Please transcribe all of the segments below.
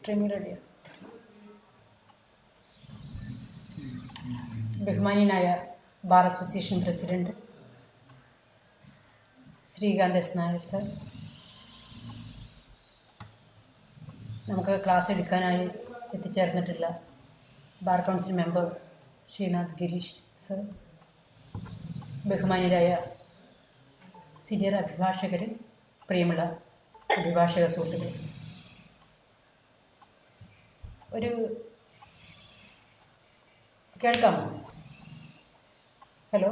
Training റെഡിയാണ്. ബഹുമാന്യനായ bar association president Srikanth S Nair sir, നമുക്ക് ക്ലാസ് എടുക്കാനായി എത്തിച്ചേർന്നിട്ടുള്ള bar council member Srinath Girish sir, ബഹുമാന്യരായ സീനിയർ അഭിഭാഷകർ, പ്രിയമുള്ള അഭിഭാഷക സുഹൃത്തുക്കൾ, ഒരു കേൾക്കാമോ? ഹലോ.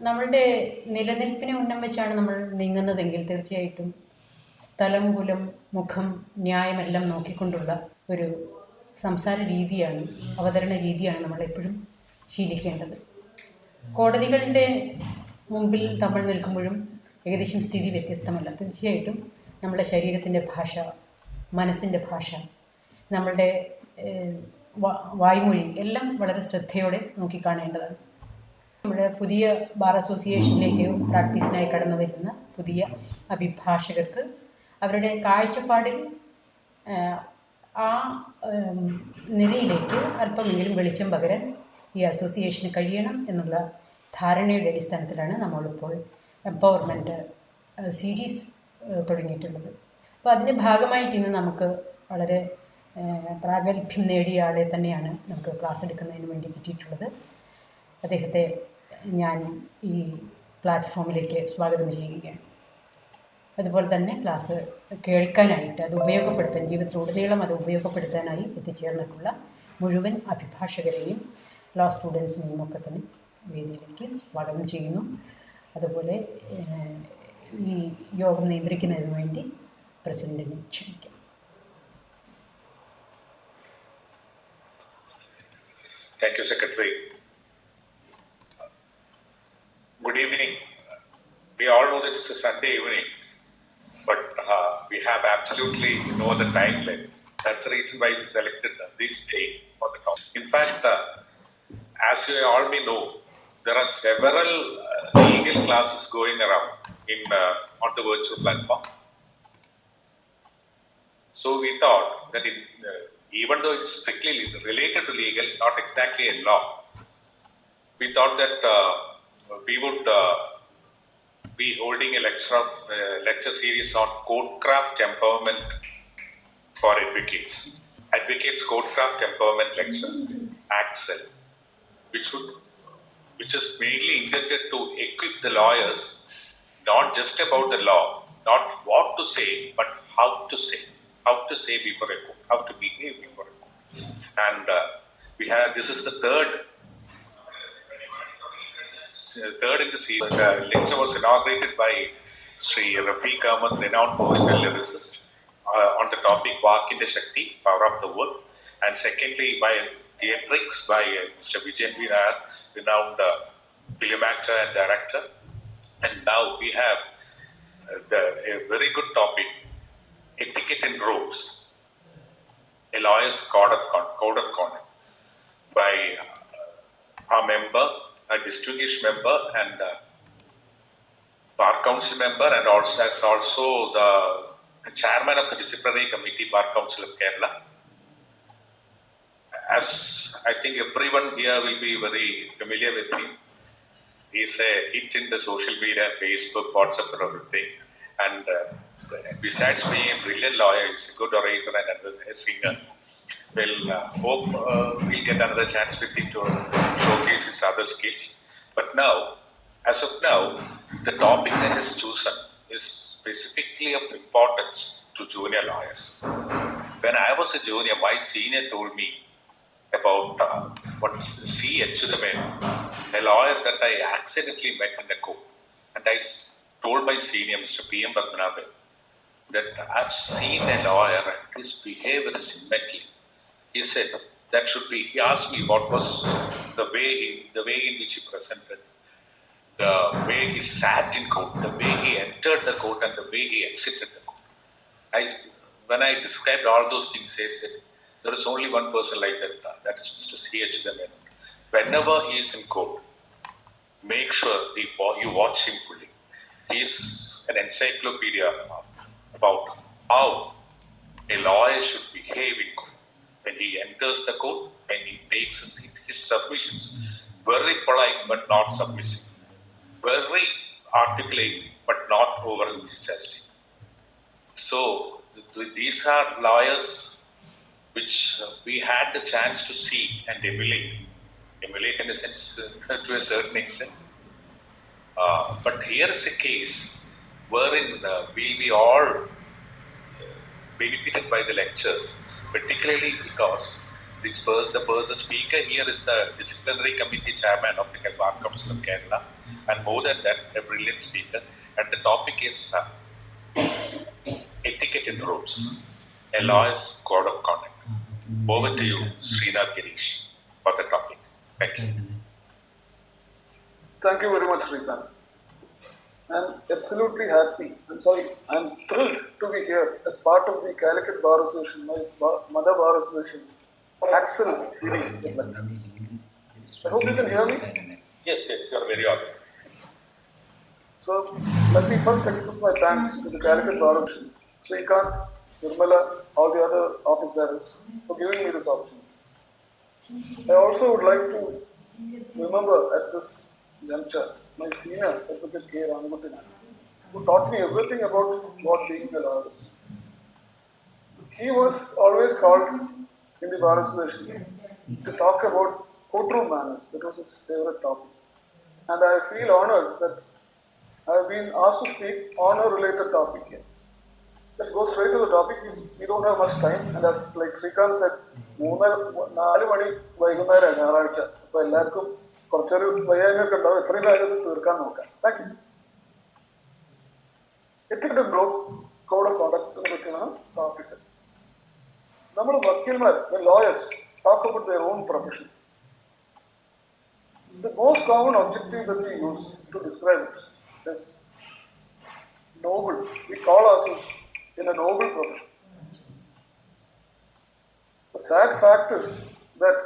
നമ്മളുടെ നിലനിൽപ്പിനെ ഉന്നം വെച്ചാണ് നമ്മൾ നീങ്ങുന്നതെങ്കിൽ തീർച്ചയായിട്ടും സ്ഥലം, കുലം, മുഖം, ന്യായമെല്ലാം നോക്കിക്കൊണ്ടുള്ള ഒരു സംസാര രീതിയാണ്, അവതരണ രീതിയാണ് നമ്മളെപ്പോഴും ശീലിക്കേണ്ടത്. കോടതികളുടെ മുമ്പിൽ നമ്മൾ നിൽക്കുമ്പോഴും ഏകദേശം സ്ഥിതി വ്യത്യസ്തമല്ല. തീർച്ചയായിട്ടും നമ്മുടെ ശരീരത്തിൻ്റെ ഭാഷ, മനസ്സിൻ്റെ ഭാഷ, നമ്മളുടെ വായ്മൊഴി എല്ലാം വളരെ ശ്രദ്ധയോടെ നോക്കിക്കാണേണ്ടതാണ്. നമ്മുടെ പുതിയ ബാർ അസോസിയേഷനിലേക്ക് പ്രാക്ടീസിനായി കടന്നു വരുന്ന പുതിയ അഭിഭാഷകർക്ക് അവരുടെ കാഴ്ചപ്പാടിൽ ആ നിലയിലേക്ക് അല്പമെങ്കിലും വെളിച്ചം പകരാൻ ഈ അസോസിയേഷന് കഴിയണം എന്നുള്ള ധാരണയുടെ അടിസ്ഥാനത്തിലാണ് നമ്മളിപ്പോൾ എംപവർമെൻറ്റ് സീരീസ് തുടങ്ങിയിട്ടുള്ളത്. അപ്പോൾ അതിൻ്റെ ഭാഗമായിട്ട് ഇന്ന് നമുക്ക് വളരെ പ്രാഗൽഭ്യം നേടിയ ആളെ തന്നെയാണ് നമുക്ക് ക്ലാസ് എടുക്കുന്നതിന് വേണ്ടി കിട്ടിയിട്ടുള്ളത്. അദ്ദേഹത്തെ ഞാൻ ഈ പ്ലാറ്റ്ഫോമിലേക്ക് സ്വാഗതം ചെയ്യുകയാണ്. അതുപോലെ തന്നെ ക്ലാസ് കേൾക്കാനായിട്ട് അത് ഉപയോഗപ്പെടുത്താൻ, ജീവിതത്തിലുടനീളം അത് ഉപയോഗപ്പെടുത്താനായി എത്തിച്ചേർന്നിട്ടുള്ള മുഴുവൻ അഭിഭാഷകരെയും ലോ സ്റ്റുഡൻസിനെയും ഒക്കെ തന്നെ വേദിയിലേക്ക് സ്വാഗതം ചെയ്യുന്നു. അതുപോലെ ഈ യോഗം നിയന്ത്രിക്കുന്നതിന് വേണ്ടി പ്രസിഡന്റിനെ ക്ഷണിക്കാം. Thank you, Secretary. Good evening. We all know that it's a Sunday evening, but we have absolutely no other time left. That's the reason why we selected this day for the topic. In fact, as you all may know, there are several legal classes going around on the virtual platform. So we thought that even though it's strictly related to legal, not exactly a law, we thought that we would be holding a lecture series on Codecraft Empowerment for Advocates. Advocates Codecraft Empowerment Lecture, Accel, which is mainly intended to equip the lawyers, not just about the law, not what to say, but how to say before a court, how to behave before a court. And this is the third in the series. The lecture was inaugurated by Sri Rafiq Ahmed, renowned poet and lyricist, on the topic Vakindya Shakti, Power of the Word. And secondly, by theatrics by Mr. Vijayan Virar, renowned film actor and director. And now we have a very good topic, Etiquette and Robes, a lawyer's code of conduct, by our member, a distinguished member and Bar Council member, and also the chairman of the Disciplinary Committee, Bar Council of Kerala. As I think everyone here will be very familiar with him. He's a hit in the social media, Facebook, WhatsApp and everything. And besides being a brilliant lawyer, he's a good orator and a singer. We'll hope we'll get another chance with him to showcase his other skills. But now, as of now, the topic that is chosen is specifically of importance to junior lawyers. When I was a junior, my senior told me about what's C.H. a lawyer that I accidentally met in the court. And I told my senior, Mr. P.M. Padmanabhan, that I've seen a lawyer and his behavior is immaculate. He said that should be, he asked me what was the way in which he presented, the way he sat in court, the way he entered the court and the way he exited the court. When I described all those things, I said, there is only one person like that, that is Mr. C.H. Whenever he is in court, make sure you watch him fully. He is an encyclopedia about how a lawyer should behave in court. When he enters the court, when he makes his submissions, very polite but not submissive, very articulate but not over enthusiastic. So these are lawyers which we had the chance to see and emulate in a sense to a certain extent. But here is a case wherein we be all benefited by the lectures, particularly because the speaker here is the disciplinary committee chairman of the Bar Council of Kerala, and more than that, a brilliant speaker. And the topic is etiquette and rules, a lawyer's code of conduct. Over to you, Srinath Girish, for the topic. Thank you. Thank you very much, Srikanth. I'm absolutely happy. I'm thrilled to be here as part of the Calicut Bar Association, my mother bar associations, Accel. I hope you can hear me. Yes, you're very audible. So, let me first express my thanks to the Calicut Bar Association, Srikanth, Nirmala, all the other office bearers for giving me this opportunity. I also would like to remember at this juncture my senior, Advocate K. Ramaguttinath, who taught me everything about what being a lawyer is. He was always called in the Bar Association to talk about courtroom manners. That was his favorite topic. And I feel honored that I have been asked to speak on a related topic here. Let's go straight to the topic. We don't have much time, and as like Srikanth said, 4 മണി വൈകുന്നേരം ഞായറാഴ്ച. അപ്പോൾ എല്ലാവർക്കും കുറച്ചൊരു വയ്യായ്മയൊക്കെ ഉണ്ടാവും. എത്രയും വേഗത്തിൽ തീർക്കാൻ നോക്കാം. Thank you. Etiquette code of കോണ്ടക്റ്റിനെ പറ്റിയാണ് ടോപ്പിക്. നമ്മൾ വക്കീൽമാർ, lawyers, talk about their own profession. The most common objective that we use to describe it is noble. We call ourselves in a noble profession. The sad fact is that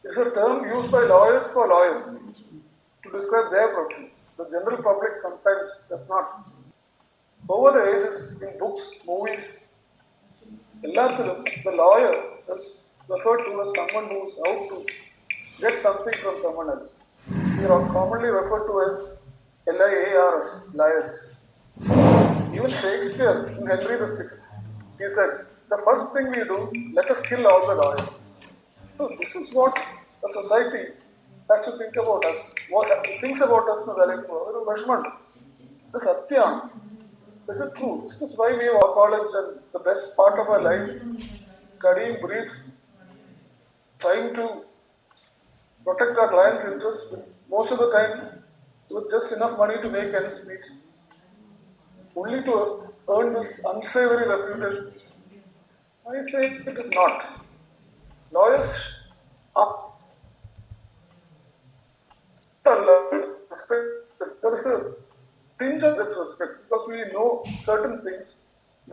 it's a term used by lawyers for lawyers to describe their profession. The general public sometimes does not. Over the ages, in books, movies, the lawyer is referred to as someone who is out to get something from someone else. We are commonly referred to as LIARs, liars. Even Shakespeare in Henry VI, he said, the first thing we do, let us kill all the lawyers. So this is what a society has to think about us. What thinks about us in the Vashman. This is Satya. This is true. This is why we have our college and the best part of our life, studying briefs, trying to protect our clients' interests, most of the time with just enough money to make ends meet, only to earn this unsavory reputation. I say it is not. Lawyers are respected. There is a tinge of disrespect because we know certain things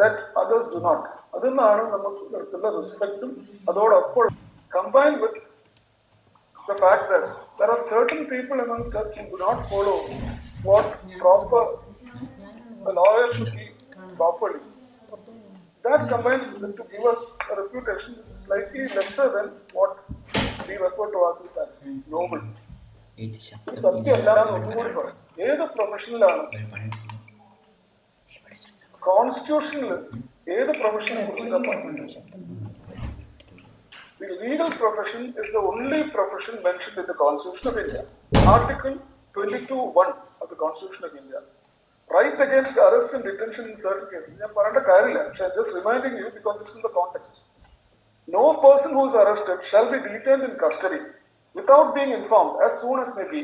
that others do not. അതെന്നാണ് നമുക്ക് റെസ്പെക്റ്റും അതോടൊപ്പം combined with the fact that there are certain people amongst us who do not follow what proper a lawyer should be properly. That combines to give us a reputation which is slightly lesser than what we refer to ourselves as noble. ഇത് സത്യമല്ല ഒന്നുകൂടി പറയാം. ഏത് പ്രൊഫഷനിലാണ് കോൺസ്റ്റിറ്റ്യൂഷനിൽ ഏത് പ്രൊഫഷനെ കുറിച്ച് the legal profession is the only profession mentioned in the Constitution of India. Article 22(1) of the Constitution of India. Right against arrest and detention in certain cases. I'm just reminding you because it's in the context. No person who is arrested shall be detained in custody without being informed as soon as may be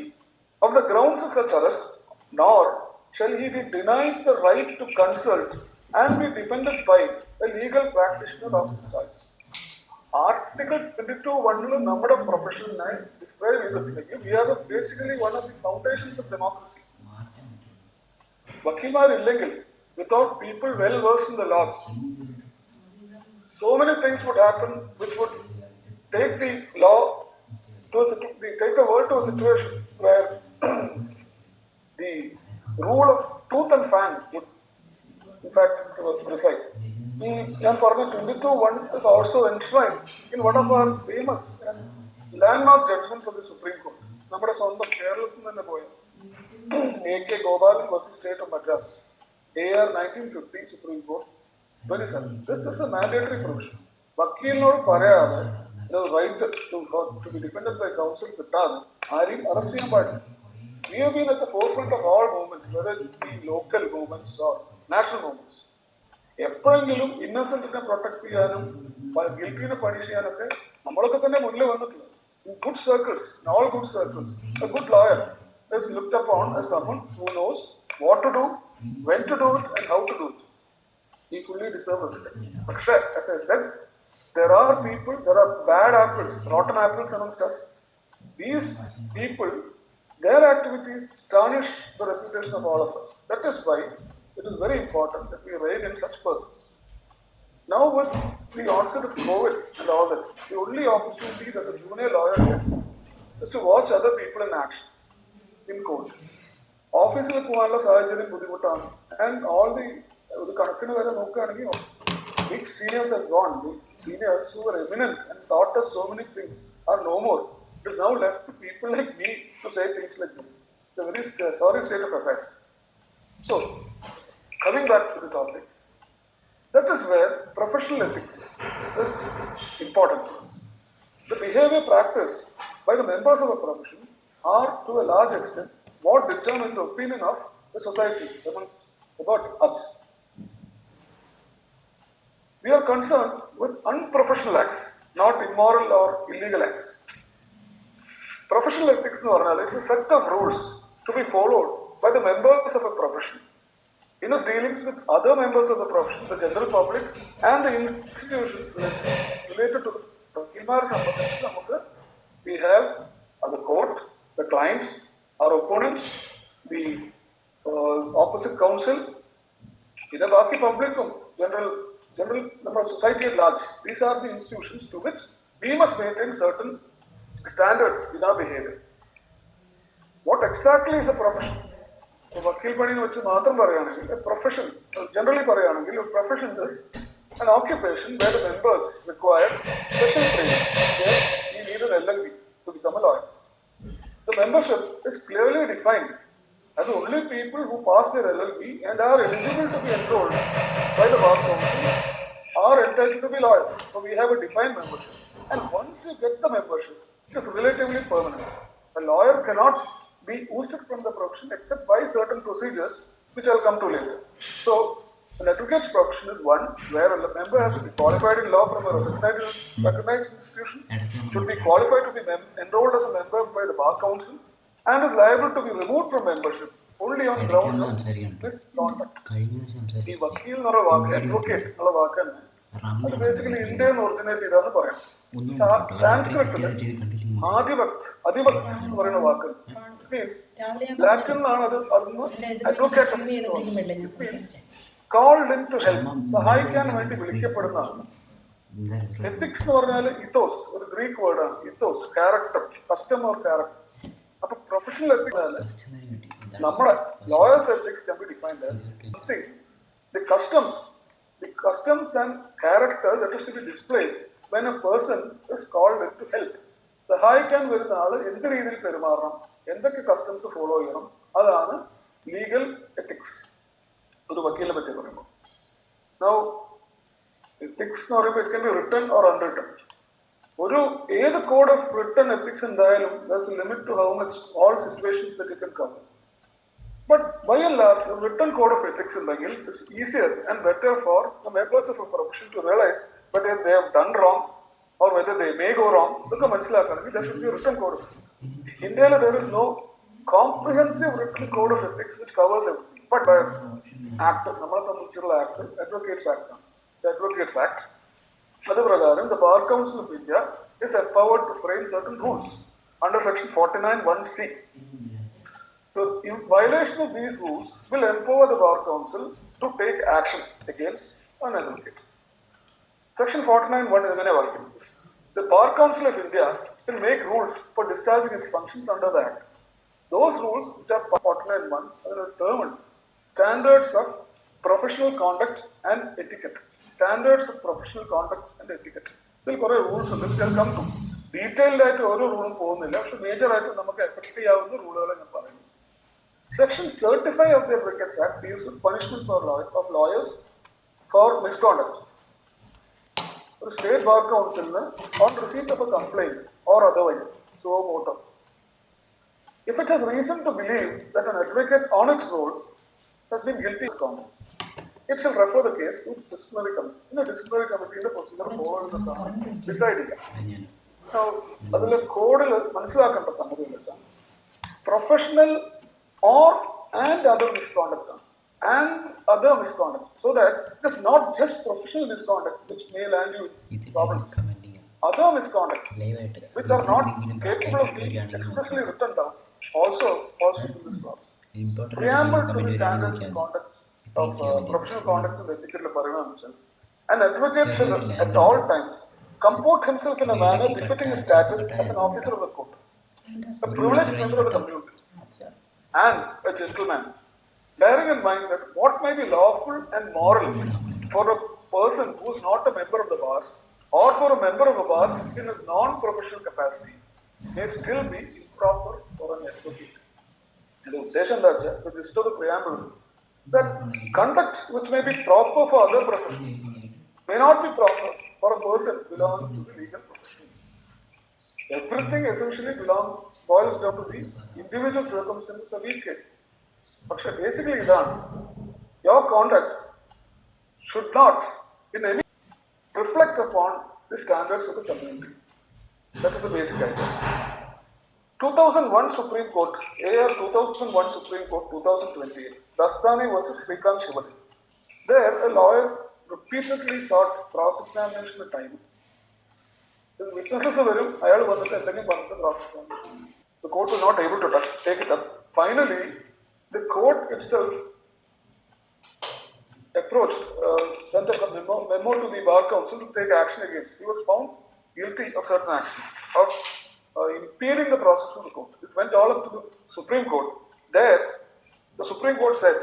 of the grounds of such arrest, nor shall he be denied the right to consult and be defended by a legal practitioner of his choice. Article 22(1) നമ്മുടെ പ്രൊഫഷനെ describe ചെയ്തിട്ടുണ്ടെങ്കിൽ we are basically one of the foundations of democracy. വക്കീൽമാരില്ലെങ്കിൽ, without people well versed in the laws, so many things would happen which would take the law take the world to a situation where the rule of tooth and fang would in fact, to recite. ഞാൻ പറഞ്ഞ 22:1 is also enshrined in one of our famous and landmark judgments of the Supreme Court. നമ്മുടെ സ്വന്തം കേരളത്തിൽ തന്നെ പോയ A.K. Gopalan versus State of Madras, AR 1950 Supreme Court 27. This is a mandatory provision. വക്കീലിനോട് പറയാതെ right to be defended by counsel കിട്ടാതെ ആരെയും arrest ചെയ്യാൻ പാടില്ല. We have been at the forefront of all movements, whether it be local movements or national movements. എപ്പോഴെങ്കിലും ഇന്നസെന്റിനെ protect ചെയ്യാനും ഗിൽറ്റിനെ punish ചെയ്യാനൊക്കെ നമ്മളൊക്കെ തന്നെ മുന്നിൽ വന്നിട്ടില്ല. In good circles, in all good circles, a good lawyer is looked upon as someone who knows what to do, when to do it, and how to do it. He fully deserves it. But as I said, there are people, there are bad apples, rotten apples amongst us. These people, their activities tarnish the reputation of all of us. That is why it is very important that we rein in such persons. Now with the onset of COVID and all that, the only opportunity that a junior lawyer gets is to watch other people in action, in court. ഓഫീസിൽ പോകാനുള്ള സാഹചര്യം ബുദ്ധിമുട്ടാണ്. And all the ഒരു കണക്കിന് വരെ നോക്കുകയാണെങ്കിൽ big seniors have gone. The seniors who were eminent and taught us so many things are no more. It is now left to people like me to say things like this. It's a very sorry state of affairs. So, coming back to the topic, that is where professional ethics is important for us. The behavior practiced by the members of a profession are to a large extent what determine the opinion of the society about us. We are concerned with unprofessional acts, not immoral or illegal acts. Professional ethics is a set of rules to be followed by the members of a profession in its dealings with other members of the profession, the general public, and the institutions related to the we have the court, the client, our opponents, the opposite counsel, in the public, general number of society at large. These are the institutions to which we must maintain certain standards in our behavior. What exactly is a profession? വക്കീൽ പണിന്ന് വെച്ച് മാത്രം പറയുകയാണെങ്കിൽ profession generally പറയുകയാണെങ്കിൽ ഒരു profession is an occupation where the members require special training. Here you need an LLB to become a lawyer. The membership is clearly defined as only people who pass their LLB and are eligible to be enrolled by the bar council are entitled to be lawyers. So we have a defined membership, and once you get the membership, it is relatively permanent. A lawyer cannot be ousted from the profession except by certain procedures, which I'll come to later. So, an advocate's profession is one where a member has to be qualified in law from a recognized institution, should be qualified to be enrolled as a member by the bar council, and is liable to be removed from membership only on grounds of misconduct. ഈ വക്കീൽ എന്നുള്ള വാക്ക്, advocate എന്നുള്ള വാക്ക് തന്നെ അത് basically ഇന്ത്യയിൽ originate ചെയ്താന്ന് പറയാം. സാൻസ്ക്രിറ്റിൽ അധിപക് എന്ന് പറയുന്ന വാക്ക് മീൻസ് ലാറ്റിനിലാണ് അത് advocate called in to help, സഹായിക്കാൻ വേണ്ടി വിളിക്കപ്പെടുന്നതാണ്. എത്തിക്സ് എന്ന് പറഞ്ഞാൽ ഇത്തോസ്, ഒരു ഗ്രീക്ക് വേർഡാണ്. Ethos character, custom or character. അപ്പൊ പ്രൊഫഷണൽ എത്തിക്സ് നമ്മുടെ lawyers ethics can be defined as something, the customs and character that is to be displayed when a person is called in to help. സഹായിക്കാൻ വരുന്ന ആള് എന്ത് രീതിയിൽ പെരുമാറണം, എന്തൊക്കെ customs follow ചെയ്യണം, അതാണ് ലീഗൽ എത്തിക്സ് ഒരു വക്കീലിനെ പറ്റി പറയുമ്പോൾ. Now, ethics എന്ന് പറയുമ്പോൾ it can be written or unwritten. ഒരു ഏത് കോഡ് ഓഫ് റിട്ടൺ എത്തിക്സ് എന്തായാലും there's a limit to how much all situations that you can cover. But by and large, a written code of ethics ഉണ്ടെങ്കിൽ it's easier and better for the members of a profession to realize whether they have done wrong or whether they may go wrong. ഇതൊക്കെ മനസ്സിലാക്കണമെങ്കിൽ there should be a written code of ethics. ഇന്ത്യയിൽ there is no comprehensive written code of ethics which covers everything. But by Act, നമ്മളെ സംബന്ധിച്ചുള്ള act Advocates Act ആണ്. The Advocates Act. അത് പ്രകാരം the Bar Council of India is empowered to frame certain rules under section 49(1)(c). So, in violation of these rules will empower the Bar Council to take action against an advocate. Section 49(1) is എങ്ങനെ വായിക്കുന്നത്? The Bar Council of India will make rules for discharging its functions under the Act. Those rules, which are 49(1), are termed standards of professional conduct and etiquette. Standards of professional conduct and etiquette. ഇതിൽ കുറേ rules ഉണ്ട്. ഇതിൽ come to detailed ആയിട്ട് ഓരോ റൂളും പോകുന്നില്ല, പക്ഷെ major ആയിട്ട് നമുക്ക് എഫക്ട് ചെയ്യാവുന്ന റൂളുകളെ ഞാൻ പറയുന്നു. Section 35 of the Advocates Act deals with punishment of lawyers for misconduct. ഒരു സ്റ്റേറ്റ് ബാർ കൗൺസിലിന് on receipt of a complaint or otherwise suo motu, if it has reason to believe that an advocate on its roles has been guilty of misconduct, it shall refer the case to its disciplinary committee. In the disciplinary committee, the procedure forward deciding. Now, അതിൽ കോഡിൽ മനസ്സിലാക്കേണ്ട സംഗതി എന്ന് വെച്ചാൽ professional or and other misconduct and other misconduct, so that it is not just professional misconduct which may land you in problems. Other misconduct which are not capable of being expressly written down also falls into this clause. Preamble to the standards of conduct of professional conduct and ethical parayana. An advocate shall at all times comport himself in a manner befitting his status as an officer of the court, a privileged member of the community, and a gentleman, bearing in mind that what may be lawful and moral for a person who is not a member of the bar or for a member of the bar in his non-professional capacity may still be improper for an advocate. And the uddesham that the gist of the preamble is that conduct which may be proper for other professions may not be proper for a person belonging to the legal profession. Everything essentially boils down to the individual circumstances of each case. But basically, your conduct should not in any reflect upon the standards of the community. That is the basic idea. 2001 Supreme Court, AR 2001 Supreme Court 2028, Dastani versus Srikant Shivali. There, a lawyer repeatedly sought cross-examination at time. The witnesses are very, the court was not able to take it up. Finally, the court itself approached, sent a memo to the Bar Council to take action against. He was found guilty of certain actions, of impeding the process of the court. It went all up to the Supreme Court. There, the Supreme Court said,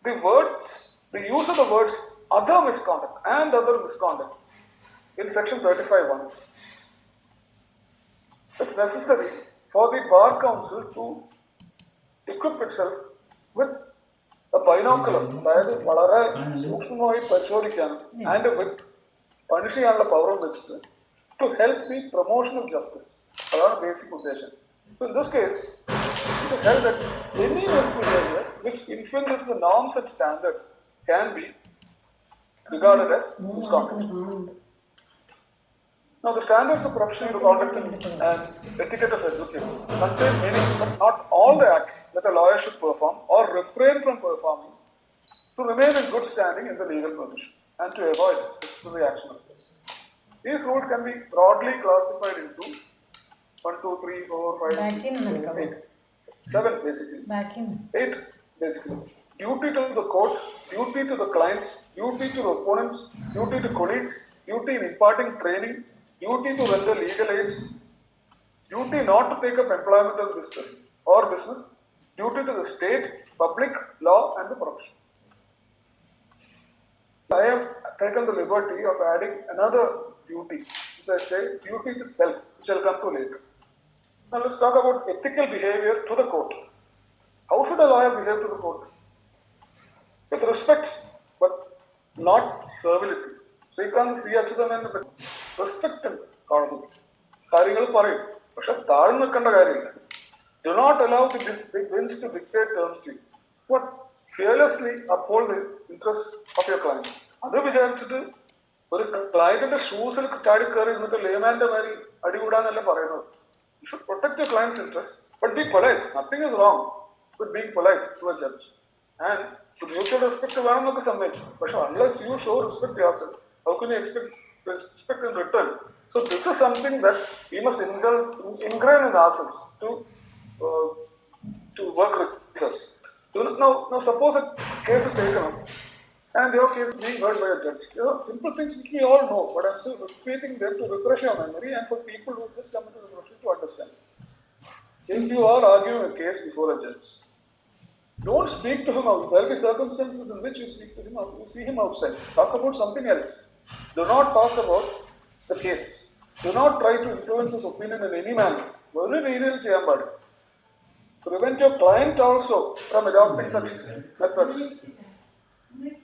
the use of the words other misconduct and other misconduct in section 35(1) is necessary for the Bar Council to equip itself with a binocular, അതായത് വളരെ സൂക്ഷ്മമായി പരിശോധിക്കാനും and with punish ചെയ്യാനുള്ള പവറും വെച്ചിട്ട് to help the promotion of justice. അതാണ് basic ഉദ്ദേശം. So in this case, it is held that any misbehavior which infringes the norms and standards can be regarded as misconduct. Now, the standards of professional conduct and etiquette of advocates contain many, but not all the acts that a lawyer should perform or refrain from performing to remain in good standing in the legal profession and to avoid disciplinary action of this. These rules can be broadly classified into 1, 2, 3, 4, 5, 6, 7, 8. 7 basically. 8 basically. Duty to the court, duty to the clients, duty to the opponents, duty to colleagues, duty in imparting training, duty to render legal aid, duty not to take up employment or business, duty to the state, public, law and the profession. I have taken the liberty of adding another duty, which I say duty to self, which I will come to later. Now let's talk about ethical behavior to the court. How should a lawyer behave to the court? With respect, but not servility. Srikant Sri Achutanand respect and കാണുന്നു. കാര്യങ്ങൾ പറയും, പക്ഷെ താഴ്ന്നു നിൽക്കേണ്ട കാര്യമില്ല. Do not allow the big winds to dictate terms to you, but fearlessly uphold the interests of your client. അത് വിചാരിച്ചിട്ട് ഒരു ക്ലയന്റിന്റെ ഷൂസിൽ ചാടി കയറി ഇരുന്നിട്ട് ലേമാന്റെ മാതിരി അടികൂടാന്നല്ല പറയുന്നത്. You should protect your client's interests, but be polite. Nothing is wrong with being polite to a judge. And mutual respect വേണമെന്നൊക്കെ സമ്മതിച്ചു. പക്ഷെ unless you show respect yourself, how can you expect respect in return? So this is something that we must ingrain in ourselves to work with us. So now suppose a case is taken up and your case is being heard by a judge. Simple things which we all know, but I'm still repeating them to refresh your memory and for people who just come into the profession to understand. If you are arguing a case before a judge, Don't speak to him out. There will be circumstances in which you speak to him out, you see him outside. Talk about something else. Do not talk about the case. Do not try to influence his opinion in any manner. Prevent your client also from adopting such methods.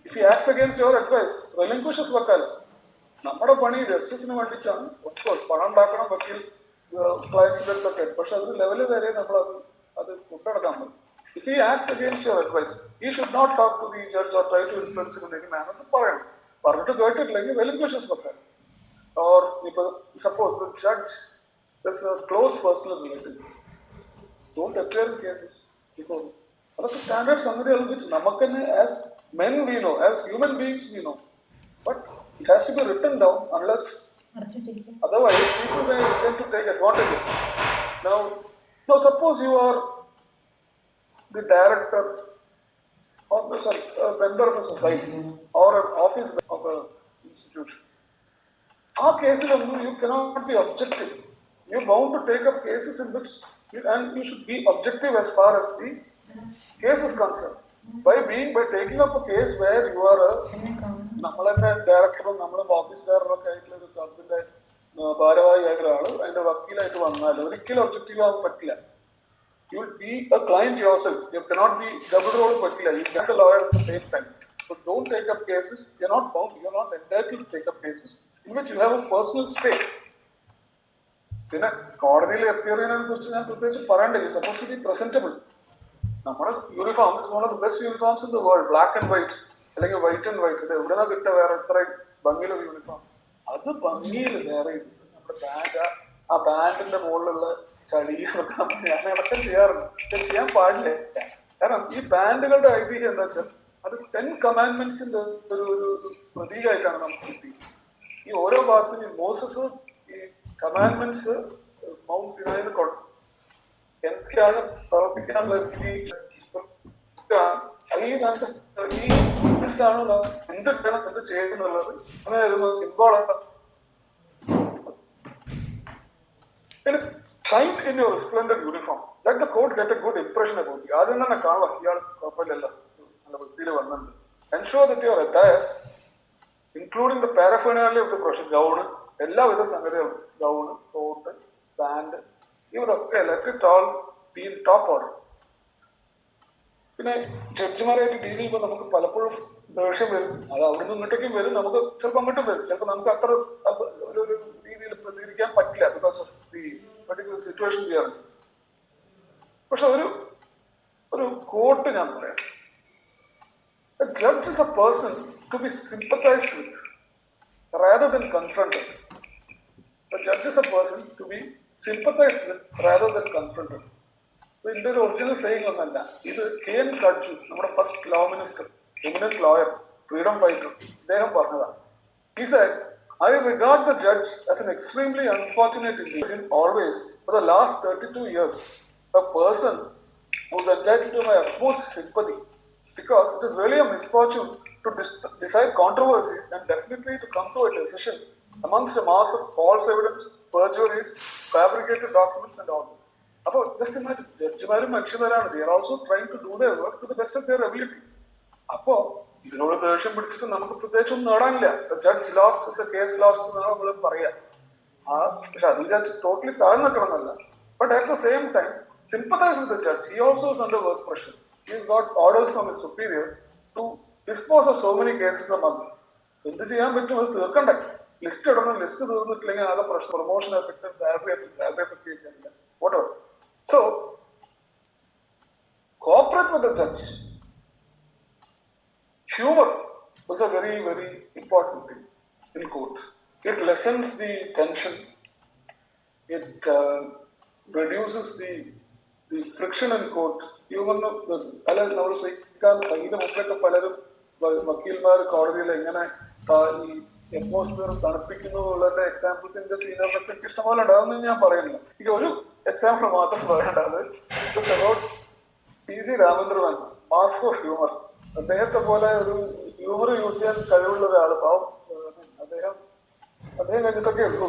If he acts against your advice, relinquish his വക്കാലം. നമ്മുടെ പണി ജസ്റ്റിസിന് വേണ്ടിയിട്ടാണ്. Of course പണം ഉണ്ടാക്കണം വക്കീൽ ക്ലയൻസിന്റെ അടുത്തൊക്കെ. പക്ഷെ അതൊരു level വരെ നമ്മൾ അത് കൊണ്ടുനടക്കാൻ പറ്റും. If he acts against your advice, he should not talk to the judge or try to influence him in any manner. പറയണം. പറഞ്ഞിട്ട് കേട്ടിട്ടില്ലെങ്കിൽ relinquish his വക്കാലം. Or suppose the judge is a close personal relative. Don't appear in cases before. അതൊക്കെ standard സംഗതികൾ വെച്ച് നമുക്ക് തന്നെ as men we know, as human beings we know. But it has to be written down unless otherwise people may tend to take advantage of it. Now suppose you are the director or a member of a society or an office of an institution. Our cases you cannot be objective. You're bound to take up cases in which and you should be objective as far as the case is concerned. By taking up a case where you are നമ്മളെന്നെ ഡയറക്ടറും നമ്മളും ഓഫീസുകാരനൊക്കെ ആയിട്ടുള്ള ഒരു ക്ലബിന്റെ ഭാരവാഹിയായ ഒരാള് അതിന്റെ വക്കീലായിട്ട് വന്നാൽ ഒരിക്കലും ഒബ്ജക്റ്റീവ് ആവാൻ പറ്റില്ല. You will be a client yourself. You cannot be double role പറ്റില്ല. You can be a lawyer at the same time. So don't take up cases. You're not bound. You're not entitled to take up cases in which you have a personal stake. പിന്നെ കോടതിയിൽ appear ചെയ്യുന്നതിനെ കുറിച്ച് ഞാൻ പ്രത്യേകിച്ച് പറയണ്ടേ. You suppose to be presentable. നമ്മുടെ uniform is one of the best uniforms in the world. Black and white അല്ലെങ്കിൽ white and white. ഇത് എവിടെന്നാ കിട്ടുക വേറെ എത്ര ഭംഗിയുള്ള യൂണിഫോം? അത് ഭംഗിയിൽ വേറെ നമ്മുടെ ബാൻഡ് ആ ബാൻഡിന്റെ മുകളിലുള്ള ചളി ഞാൻ ഇടയ്ക്ക് ചെയ്യാറുണ്ട്. ചെയ്യാൻ പാടില്ല. കാരണം ഈ ബാൻഡുകളുടെ ഐതിഹ്യം എന്താ വെച്ചാൽ അത് 10 കമാൻഡ്മെന്റ്സിന്റെ ഒരു പ്രതീകമായിട്ടാണ് നമുക്ക് കിട്ടിയത്. ഈ ഓരോ ഭാഗത്തും ഈ മോസസ് ഈ കമാൻഡ്മെന്റ്സ് മൗണ്ട് സിനായിന്ന് കൊടുക്കും. എന്തൊക്കെയാണ് പ്രവർത്തിക്കാനുള്ള എന്ത് ചെയ്യുന്നുള്ളത് അങ്ങനെ important. Shine in your splendid uniform. Let the court get a good impression about you. ആദ്യം തന്നെ കാണാം ഇയാൾ കുഴപ്പമില്ലല്ലോ, നല്ല വൃത്തിയിൽ വന്നിട്ടുണ്ട്. Ensure that your attire, including the paraphernalia of the profession, gown, എല്ലാവിധ സംഗതികളും, ഗൗണ്, കോട്ട്, പാൻറ്, ഇവരൊക്കെ let it all be in top order. പിന്നെ ജഡ്ജിമാരായിട്ട് ഡീൽ ചെയ്യുമ്പോൾ നമുക്ക് പലപ്പോഴും ദേഷ്യം വരും. അത് അവിടുന്ന് ഇങ്ങോട്ടേക്കും വരും, നമുക്ക് ചിലപ്പോൾ അങ്ങോട്ടും വരും. ചിലപ്പോൾ നമുക്ക് അത്ര ഒരു രീതിയിൽ പ്രതികരിക്കാൻ പറ്റില്ല because of the particular situation we are in. പക്ഷെ ഒരു കോട്ട് ഞാൻ പറയാം. A judge is a person to be sympathized with rather than confronted. A judge is a person to be sympathized with rather than confronted. ഇതിന്റെ ഒരു original saying ഒന്നല്ല. ഇത് KN Katju, നമ്മുടെ first law minister, eminent lawyer, freedom fighter, അദ്ദേഹം പറഞ്ഞതാണ്. He said, I regard the judge as an extremely unfortunate individual always for the last 32 years, a person who is entitled to my utmost sympathy, because it is really a misfortune to decide controversies and definitely to come to a decision amongst a mass of false evidence, perjuries, fabricated documents and all. അപ്പോൾ just imagine, ജഡ്ജിമാരും മനുഷ്യന്മാരാണ്. they are also trying to do their work to the best of their ability. അപ്പോ ഇതിനോട് ദേഷ്യം പിടിച്ചിട്ട് നമുക്ക് പ്രത്യേകിച്ച് ഒന്നും നേടാനില്ല. ജഡ്ജ് ലോസ്റ്റ് കേസ് ലോസ്റ്റ് എന്നാണ് നമ്മൾ പറയാ. പക്ഷെ അത് വിചാരിച്ച് ടോട്ടലി താഴ്ന്നു നിൽക്കണമെന്നല്ല. But at the same time sympathize with the judge. He also is under work pressure. He has got orders from his superiors to dispose of so many cases a month. എന്ത് ചെയ്യാൻ പറ്റും? അത് തീർക്കണ്ടേ? List ഇടണം. List തീർന്നിട്ടില്ലെങ്കിൽ ആകെ പ്രശ്നം. Promotion effect, salary effect, whatever. So cooperate with the judge. Humor is a very, very important thing in court. It lessens the tension. It reduces the friction in court. Humor, അല്ല നമ്മൾ ശ്രദ്ധിക്കാൻ ഇതിന്റെ മുമ്പൊക്കെ പലരും വക്കീൽമാർ കോടതിയിൽ എങ്ങനെ ഈ അറ്റ്മോസ്ഫിയർ തണുപ്പിക്കുന്നു ഉള്ളതിന്റെ എക്സാമ്പിൾസ് എന്റെ സീനിയറിനൊക്കെ ഇഷ്ടംപോലെ ഉണ്ടാകുമെന്ന് ഞാൻ പറയുന്നില്ല. എനിക്ക് ഒരു എക്സാമ്പിൾ മാത്രം പറയേണ്ടത് P.C. Ramendran, master of humour. അദ്ദേഹത്തെ പോലെ ഒരു ഹ്യൂമർ യൂസ് ചെയ്യാൻ കഴിവുള്ള ഒരാൾ, പാവം അദ്ദേഹം കഴിഞ്ഞിട്ടൊക്കെ ഉള്ളൂ.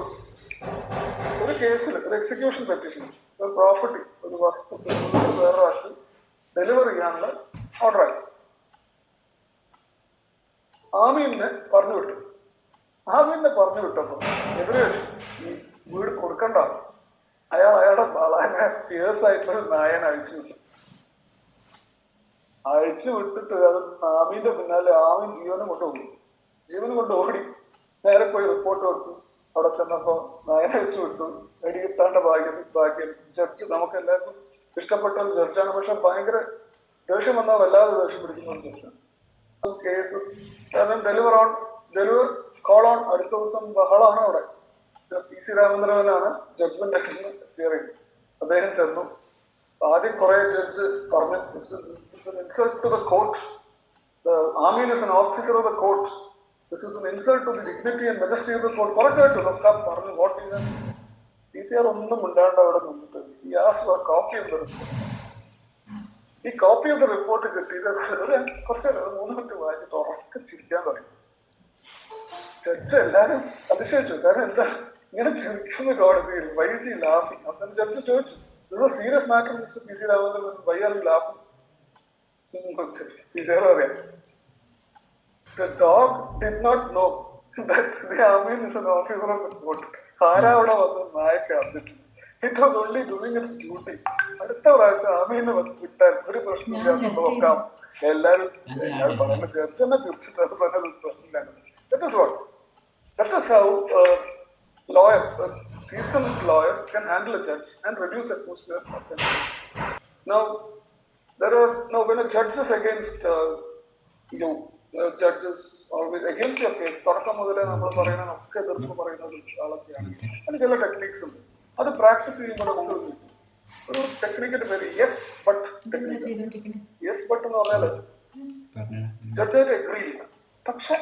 ഒരു കേസിൽ ഒരു എക്സിക്യൂഷൻ പെറ്റീഷൻ, ഒരു പ്രോപ്പർട്ടി, ഒരു വസ്തു വേറൊരാൾക്ക് ഡെലിവർ ചെയ്യാനുള്ള ഓർഡറായി. ആമീനെ പറഞ്ഞു വിട്ടു. ആമീനെ പറഞ്ഞു വിട്ടപ്പോൾ എതിരെ ഈ വീട് കൊടുക്കണ്ട, അയാളുടെ വളരെ ഫിയേഴ്സ് ആയിട്ടുള്ള നായനെ അഴിച്ചു വിട്ടു. അഴിച്ചു വിട്ടിട്ട് അത് ആമീന്റെ പിന്നാലെ ആമീൻ ജീവനും കൊണ്ട് ഓടി നേരെ പോയി റിപ്പോർട്ട് കൊടുത്തു. അവിടെ ചെന്നപ്പോ നായനെ വെച്ച് വിട്ടു. വെടികിട്ടാണ്ട് ഭാഗ്യം. ജഡ്ജ് നമുക്ക് എല്ലാവർക്കും ഇഷ്ടപ്പെട്ട ഒരു ജഡ്ജാണ്. പക്ഷെ ഭയങ്കര ദേഷ്യം വന്നാൽ വല്ലാതെ ദേഷ്യം പിടിക്കുന്ന ഒരു ജഡ്ജാണ്. കേസ് കാരണം ഡെലിവർ കോൾ ഓൺ. അടുത്ത ദിവസം ബഹളാണ് അവിടെ. പി സി രാമചന്ദ്രനാണ് ജഡ്ജ്മെന്റ് ക്ലിയർ ചെയ്തത്. അദ്ദേഹം ചെന്നു. ആദ്യം കുറെ ജഡ്ജ് പറഞ്ഞു, ഇൻസൾട്ട് ടു ദ കോർട്ട്, ആമീൻ is an officer of the court, this is an insult to the dignity and majesty of the court. കുറെ കേട്ടു ഒക്കെ പറഞ്ഞു. വോട്ട് ചെയ്ത പി സി ആർ ഒന്നും മിണ്ടാണ്ട് അവിടെ നിന്നിട്ട് ഈ കോപ്പി ഓഫ് ദ റിപ്പോർട്ട്. ഈ കോപ്പി ഓഫ് ദ റിപ്പോർട്ട് കിട്ടിയിട്ട് കുറച്ച് 3 മിനിറ്റ് വായിച്ചിട്ട് ഉറക്കെ ചിരിക്കാൻ തുടങ്ങി. ജഡ്ജ് എല്ലാരും അതിശയിച്ചു. കാരണം എന്താ ഇങ്ങനെ ചിരിക്കുന്ന കോടതിയിൽ? Why is he laughing? അവസാനം ജഡ്ജ് ചോദിച്ചു, this a serious matter mister P C Ramachandran, why are you laughing? P C R പറയാം, the dog did not know that the Amin is an officer of the court. ആരാ അവിടെ വന്ന് നായക്ക് അറിഞ്ഞിട്ടില്ല. It was only doing it's duty. അടുത്ത പ്രാവശ്യം ആമീനെ വിട്ടാൽ ഒരു പ്രശ്നമില്ലാതെ നോക്കാം. എല്ലാരും പറയുന്ന ജഡ്ജെന്നെ ചിരിച്ചിട്ട് അവസാനം പ്രശ്നമില്ല. That is how a lawyer, a seasoned lawyer, can handle a judge and reduce atmosphere of tension. Now, when a judge is against you, judges always against your case, തുടക്കം മുതലേ നമ്മൾ പറയുന്നത് ഒക്കെ എതിർത്ത് പറയുന്നത് ആളൊക്കെയാണ്. അതിന് ചില ടെക്നിക്സ് ഉണ്ട്. അത് പ്രാക്ടീസ് ചെയ്യുമ്പോൾ ഒരു ടെക്നിക്കിന്റെ പേര് yes but technique. Yes but എന്ന് പറഞ്ഞാൽ ജഡ്ജായിട്ട് എഗ്രി ചെയ്യില്ല. പക്ഷെ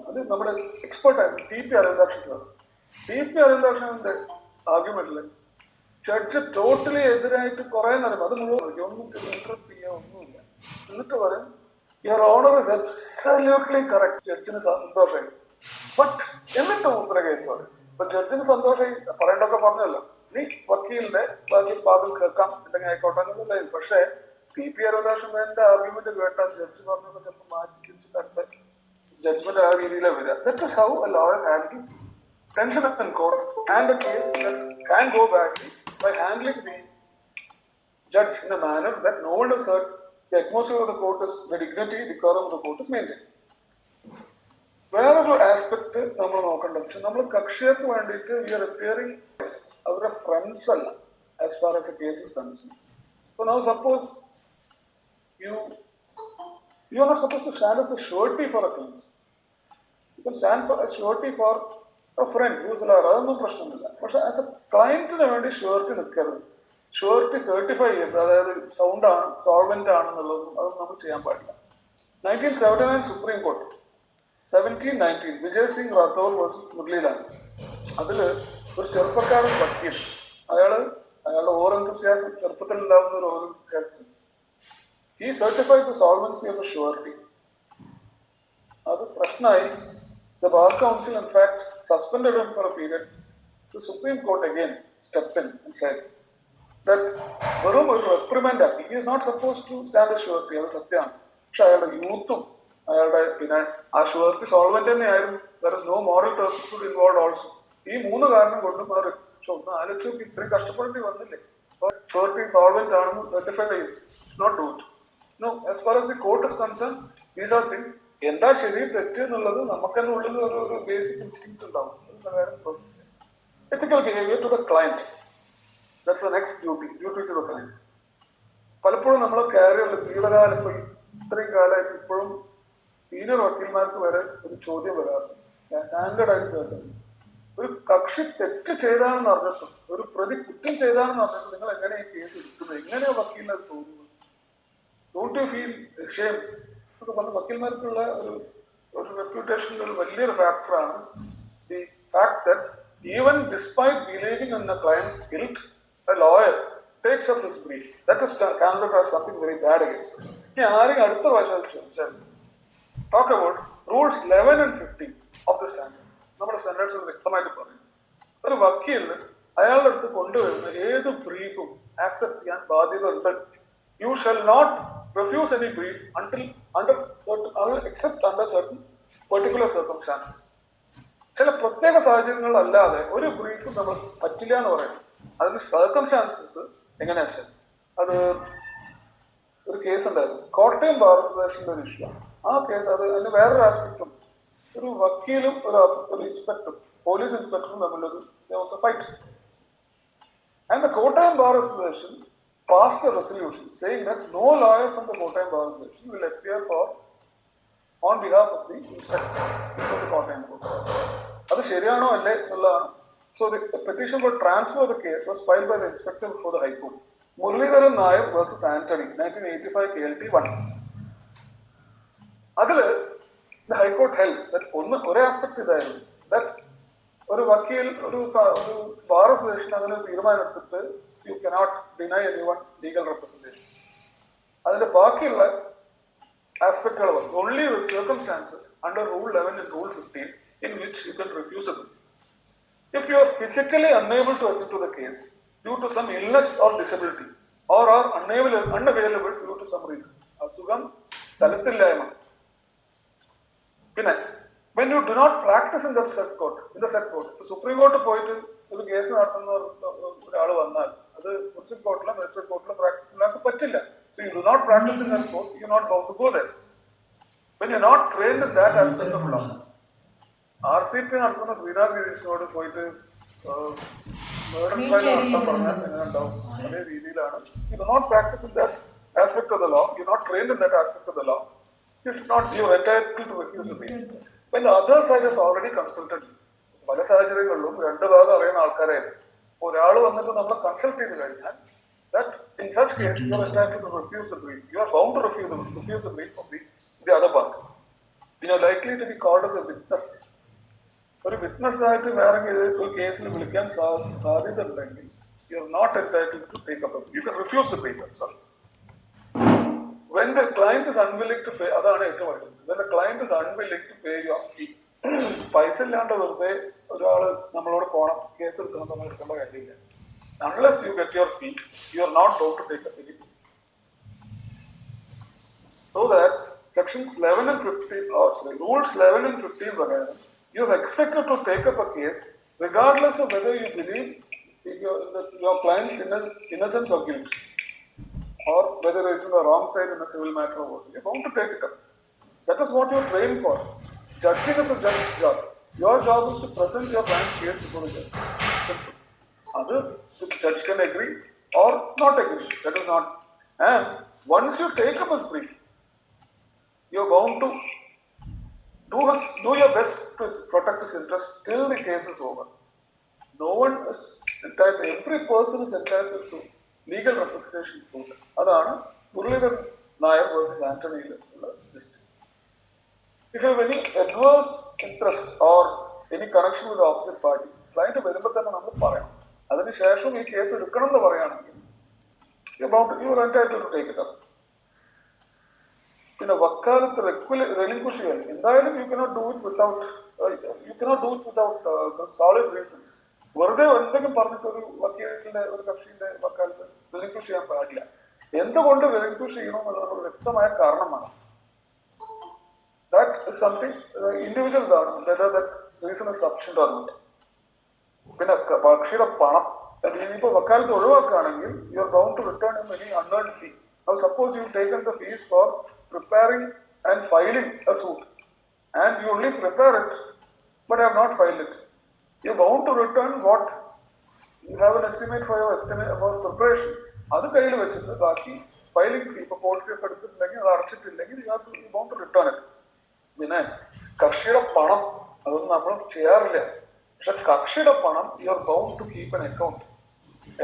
അത് നമ്മുടെ എക്സ്പെർട്ടായിരുന്നു ടി പി അരവിന്ദാക്ഷന്റെ ആർഗ്യുമെന്റില് ജഡ്ജ് ടോട്ടലി എതിരായിട്ട് കുറെ നേരം അത് മുഴുവൻ ഒന്നും ഇന്ററപ്റ്റ് ചെയ്യാൻ ഒന്നുമില്ല. എന്നിട്ട് പറയും, your honour is absolutely correct. ജഡ്ജിന് സന്തോഷമായി. ബട്ട് എന്നിട്ട് മൂപ്പര കേസ് പറയും. ഇപ്പൊ ജഡ്ജിന് സന്തോഷമായി, പറയേണ്ടൊക്കെ പറഞ്ഞല്ലോ, നീ വക്കീലിന്റെ ഭാഗം കേൾക്കാം, എന്തെങ്കിലും ആയിക്കോട്ടെ എന്നുള്ള. പക്ഷേ ടി പി അരവിന്ദാക്ഷന്റെ ആർഗ്യുമെന്റ് കേട്ടാൽ ജഡ്ജ് പറഞ്ഞൊക്കെ ചിലപ്പോൾ മാറ്റി വെച്ചിട്ട് അടുത്ത judgment ആ രീതിയിലാണ് വരിക. That is how a lawyer handles tension in court and a case that can go badly by handling the judge in a manner that no one is hurt, the atmosphere of the court is, the dignity, decorum of the court is maintained. വേറൊരു aspect നമ്മൾ നോക്കേണ്ടത്, നമ്മൾ കക്ഷികൾക്ക് വേണ്ടിയിട്ട് V R appearing അവരുടെ friends അല്ല as far as A case is concerned. So now suppose you are not supposed to stand as a surety for a client. You can stand for a surety for a friend who is a lawyer. അതൊന്നും പ്രശ്നമില്ല. പക്ഷെ as A ക്ലയന്റിന് വേണ്ടി surety നിൽക്കരുത്. Surety certify ചെയ്ത്, അതായത് sound ആണ്, solvent ആണെന്നുള്ളതും അതൊന്നും നമ്മൾ ചെയ്യാൻ പാടില്ല. 1979 Supreme Court 1719 Vijay Singh Rathore versus Muralilal. അതില് ഒരു ചെറുപ്പക്കാരൻ വക്കീൽ, അയാളുടെ ഓവർ എന്തൂസിയാസം, ചെറുപ്പത്തിൽ ഉണ്ടാകുന്ന ഒരു over എന്തൂസിയാസം, he certified the solvency of a surety. അത് പ്രശ്നമായി. The Bar Council in fact suspended him for a period. The Supreme Court again stepped in and said that വെറും ഒരു reprimand ആക്കി. He is not supposed to stand as surety. അത് സത്യമാണ്. പക്ഷെ അയാളുടെ യൂത്തും അയാളുടെ പിന്നെ ആ ഷുവർട്ടി സോൾവെന്റ് തന്നെയായിരുന്നു. there is no moral turpitude involved also. ഈ 3 കാരണം കൊണ്ടും മാറി. പക്ഷെ ഒന്ന് ആലോചിച്ചു, ഇത്രയും കഷ്ടപ്പെടേണ്ടി വന്നില്ലേ? ഷുവർട്ടി സോൾവെന്റ് ആണെന്ന് സർട്ടിഫൈ ചെയ്തു. Not do it. No, as far as the court is concerned, these are things. എന്താ ശരി തെറ്റ് എന്നുള്ളത് നമുക്ക് തന്നെ ഉള്ളിൽ ഒരു ബേസിക് ഇൻസ്റ്റിങ്ക്റ്റ് ഉണ്ടാവും. Ethical behaviour to the client, that's the next duty to the client. പലപ്പോഴും നമ്മൾ കാരിയറിൽ ജീവിതകാലം ഇപ്പൊ ഇത്രയും കാലമായിട്ട് ഇപ്പോഴും സീനിയർ വക്കീൽമാർക്ക് വരെ ഒരു ചോദ്യം വരാറുണ്ട്. സ്റ്റാൻഡേർഡ് ആയിട്ട് കേട്ടത്, ഒരു കക്ഷി തെറ്റ് ചെയ്താണെന്ന് അറിഞ്ഞിട്ടും ഒരു പ്രതി കുറ്റം ചെയ്താണെന്ന് അറിഞ്ഞിട്ടും നിങ്ങൾ എങ്ങനെ ഈ കേസ് എടുക്കുന്നത്? എങ്ങനെയാ വക്കീലിന് അത് തോന്നുന്നത്? Don't you feel shame? ഒക്കെ പറഞ്ഞ വക്കീൽമാർക്കുള്ള ഒരു റെപ്യൂട്ടേഷനിൽ ഒരു വലിയൊരു ഫാക്ടറാണ് the fact that even despite believing in a client's guilt, a lawyer takes up his brief. That is considered as something very bad against us. ഇനി ആരെങ്കിലും അടുത്ത പ്രാവശ്യം ചോദിച്ചാൽ talk about rules 11 and 15 of the standards. നമ്മുടെ standards വ്യക്തമായിട്ട് പറയും, ഒരു വക്കീലിന് അയാളുടെ അടുത്ത് കൊണ്ടുവരുന്ന ഏത് ബ്രീഫും ആക്സെപ്റ്റ് ചെയ്യാൻ ബാധ്യത ഉണ്ട്. You shall not refuse any brief except under certain particular circumstances. ചില പ്രത്യേക സാഹചര്യങ്ങളിലല്ലാതെ ഒരു ബ്രീഫ് നമ്മൾ പറ്റില്ല എന്ന് പറയും. അതിന് സർക്കംസ്റ്റാൻസസ് എങ്ങനെയാ വെച്ചാൽ, അത് ഒരു കേസ് ഉണ്ടായിരുന്നു, കോട്ടയം ബാർ അസോസിയേഷൻ്റെ ഒരു ഇഷ്യൂ. ആ കേസ് അതിന് വേറൊരു ആസ്പെക്റ്റും, ഒരു വക്കീലും ഒരു ഇൻസ്പെക്ടറും പോലീസ് ഇൻസ്പെക്ടറും തമ്മിലൊരു fight. And the Kottayam Bar Association passed a resolution saying that no lawyer from the Kottayam Bar Association will appear on behalf of the inspector before the Kottayam Court. അത് ശരിയാണോ അല്ലേ എന്നുള്ളതാണ്. So the petition for transfer of the case was filed by the inspector before the High Court. Muralidharan Nair versus Anthony, 1985 KLT 1. അതില് the High Court held that ഒരേ aspect ഇതായിരുന്നു, that ഒരു വക്കീൽ ഒരു ബാർ അസോസിയേഷൻ അങ്ങനെ തീരുമാനം എടുത്തിട്ട് you cannot deny anyone legal representation. അതിന്റെ ബാക്കിയുള്ള ആസ്പെക്ടുകൾ പറഞ്ഞു. Only the circumstances under rule 11 and rule 15 in which you can refuse a brief. If you are physically unable to attend to the case due to some illness or disability or are unavailable due to some reason, അസുഖം, സ്ഥലത്തില്ലായ്മ. പിന്നെ when you do not practice in the set court, supreme court പോയിട്ട് ഒരു case നടത്തുന്ന ഒരാൾ വന്നാൽ അത് municipal കോർട്ടിലോ magistrate കോർട്ടിലോ practice ഇല്ലാത്ത പറ്റില്ല. So you do not practice in that court, you are not bound to go there. When you are not trained in that aspect of law, RCP നടത്തുന്ന ശ്രീനാഥ് ഗിരീഷിനോട് പോയിട്ട് നടത്താൻ പറഞ്ഞാൽ എങ്ങനെ ഉണ്ടാവും? അതേ രീതിയിലാണ്. You do not practice in that aspect of the law, you are not trained in that aspect of the law, you are entitled to refuse a brief. When the other side has already consulted, പല സാഹചര്യങ്ങളിലും രണ്ട് ഭാഗം അറിയുന്ന ആൾക്കാരെ ഒരാൾ വന്നിട്ട് നമ്മളെ consult ചെയ്ത് കഴിഞ്ഞാൽ, that in such case you are entitled to refuse the brief. You are bound to refuse the brief of the other party. You are likely to be called as a witness. ഒരു witness ആയിട്ട് വേറെ ഒരു കേസിൽ വിളിക്കാൻ സാധ്യത ഉണ്ടെങ്കിൽ you are not entitled to take up a brief. You can refuse the brief. Sorry. When the client is unwilling to pay, അതാണ് ഏറ്റവും വലുത്. When the client is unwilling to pay your fee, പൈസ ഇല്ലാണ്ട് വെറുതെ ഒരാൾ നമ്മളോട് പോണം, case എടുക്കണം, നമ്മൾ എടുക്കേണ്ട കാര്യമില്ല. Unless you get your fee, you are not bound to take up any fee. So that sections 11 and 15, rules 11 and 15 പ്രകാരം you are expected to take up a case regardless of whether you believe your client's innocence or guilt, or whether it is in the wrong side in a civil matter or what. You are bound to take it up. That is what you are trained for. Judging is a judge's job. Your job is to present your client's case before the judge. The judge can agree or not agree. That is not. And once you take up his brief, you are bound to do your best to protect his interest till the case is over. No one is entitled. Every person is entitled to legal representation. അതാണ് Muraleedharan Nair versus ആന്റണിയിലുള്ള list. If you have any adverse interest or any connection with the opposite party, client വരുമ്പോൾ തന്നെ നമ്മൾ പറയണം. അതിനുശേഷം ഈ case എടുക്കണം എന്ന് പറയുകയാണെങ്കിൽ you are entitled to take it up. പിന്നെ വക്കാലത്ത് relinquish ചെയ്യാൻ എന്തായാലും you cannot do it without solid reasons. വെറുതെ എന്തെങ്കിലും പറഞ്ഞിട്ട് ഒരു വക്കീലിന്റെ ഒരു കക്ഷിന്റെ വക്കാലത്ത് relinquish ചെയ്യാൻ പാടില്ല. എന്തുകൊണ്ട് relinquish ചെയ്യണമെന്നുള്ള വ്യക്തമായ കാരണമാണ്. That is something individual ആണ്, whether that reason is sufficient or not. പിന്നെ കക്ഷിയുടെ പണം ഇനിയിപ്പോ വക്കാലത്ത് ഒഴിവാക്കുകയാണെങ്കിൽ you are bound to return him any unearned fee. Now suppose you taken the fees for preparing and filing a suit, and you only prepare it but have not filed it. You are bound to return what you have an estimate for preparation. അത് കയ്യിൽ വെച്ചിട്ട് ബാക്കി filing ഫീ, ഇപ്പൊ court ഫീ ഒക്കെ എടുത്തിട്ടുണ്ടെങ്കിൽ അത് അടച്ചിട്ടില്ലെങ്കിൽ you bound to return it. പിന്നെ കക്ഷിയുടെ പണം അതൊന്നും നമ്മൾ ചെയ്യാറില്ല. പക്ഷെ കക്ഷിയുടെ പണം you are bound to keep an account.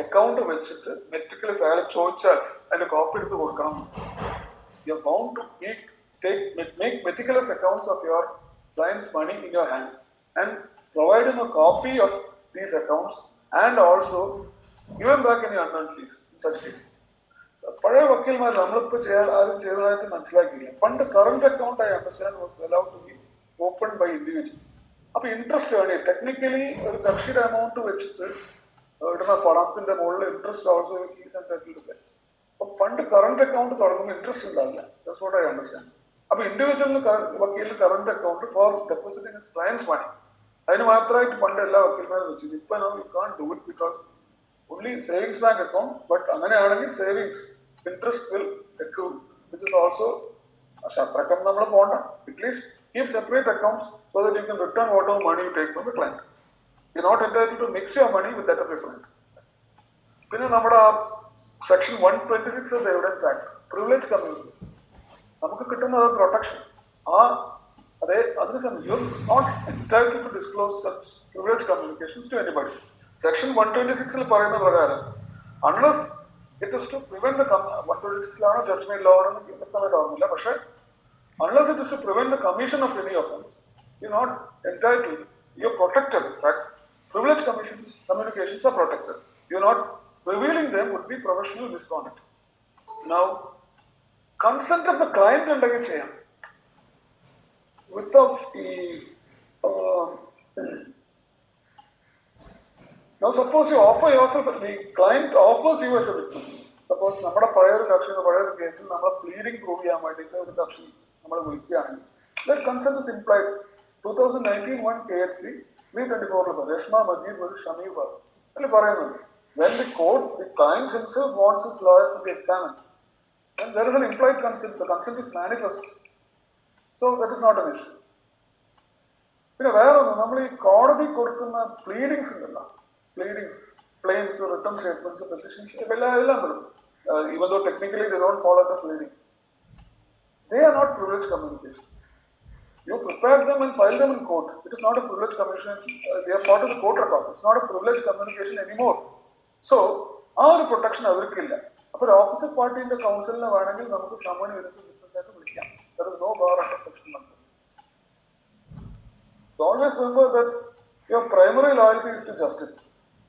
Account വെച്ചിട്ട് മെട്രിക്കുലസ് അയാൾ ചോദിച്ചാൽ അതിന്റെ കോപ്പി എടുത്ത് കൊടുക്കണം. You are bound to make meticulous accounts of your client's money in your hands and provide him a copy of these accounts and also give him back any unearned fees in such cases. പഴയ വക്കീൽമാർ നമ്മളിപ്പോ ആരും ചെയ്തതായിട്ട് മനസ്സിലാക്കിയില്ല. പണ്ട് current account I understand was allowed to be opened by individuals. അപ്പൊ interest വേണേ technically ഒരു കക്ഷിയുടെ എമൗണ്ട് വെച്ചിട്ട് ഇടുന്ന പണത്തിന്റെ മുകളിൽ interest also is entitled to get. പണ്ട് കറണ്ട് അക്കൗണ്ട് തുടങ്ങുമ്പോൾ ഇൻട്രസ്റ്റ് ഉണ്ടാവില്ല. That's what I understand. അപ്പൊ ഇൻഡിവിജ്വലിന് വക്കീലിന് current account for depositing clients money, അതിന് മാത്രമായിട്ട് പണ്ട് എല്ലാ വക്കീൽമാരും വെച്ചത്. ഇപ്പൊ you can do it because only savings bank account, but അങ്ങനെയാണെങ്കിൽ savings interest will accrue, which is also ഷട്ടറക്കം നമ്മൾ പോകണ്ട. At least keep separate accounts so that you can return whatever money you take from the client. You're not entitled to mix your money with that of your client. പിന്നെ നമ്മുടെ ആ section 126 of evidence act, privilege community, നമുക്ക് കിട്ടുന്ന protection. അതിന് you are not entitled to disclose such privilege communications to anybody. Section 126 പറയുന്ന പ്രകാരം unless it is to prevent 126 judgement law ആണെന്ന് വ്യക്തമായിട്ട് ഓർമ്മില്ല, പക്ഷേ unless it is to prevent the commission of any offence, you not entitled, you are protected. In fact privilege communications are protected. You are not revealing them would be professional misconduct. Now, consent of the client ഉണ്ടെങ്കിൽ ചെയ്യാം. Without the now suppose you offer yourself, the client offers you as a witness. Suppose നമ്മുടെ പഴയ കേസിൽ നമ്മളെ pleading prove ചെയ്യാൻ വേണ്ടിയിട്ട് ഒരു കക്ഷി നമ്മൾ വിളിക്കുകയാണെങ്കിൽ, that consent is implied. 2019 1 KHC 324 Reshma Majeed ഒരു ഷമീർ അതിൽ പറയുന്നുണ്ട്, when the client himself wants his lawyer to be examined, then there is an implied consent. The consent is manifest, so that is not an issue. പിന്നെ വേറൊന്ന്, നമ്മൾ ഈ കോടതി കൊടുക്കുന്ന pleadings ഉണ്ടല്ലോ, claims, written statements, petitions, എല്ലാം വരും. Even though technically they don't follow the pleadings, they are not privileged communications. You prepare them and file them in court. It is not a privileged communication. They are part of the court record. It's not a privileged communication anymore. So, ആ ഒരു protection അവർക്കില്ല. അപ്പോൾ ഒരു opposite പാർട്ടിന്റെ കൗൺസിലിനെ വേണമെങ്കിൽ നമുക്ക് someone ചെയ്തിട്ട് witness ആയിട്ട് വിളിക്കാം. There is no bar under section 1. So always remember that your primary loyalty is to justice.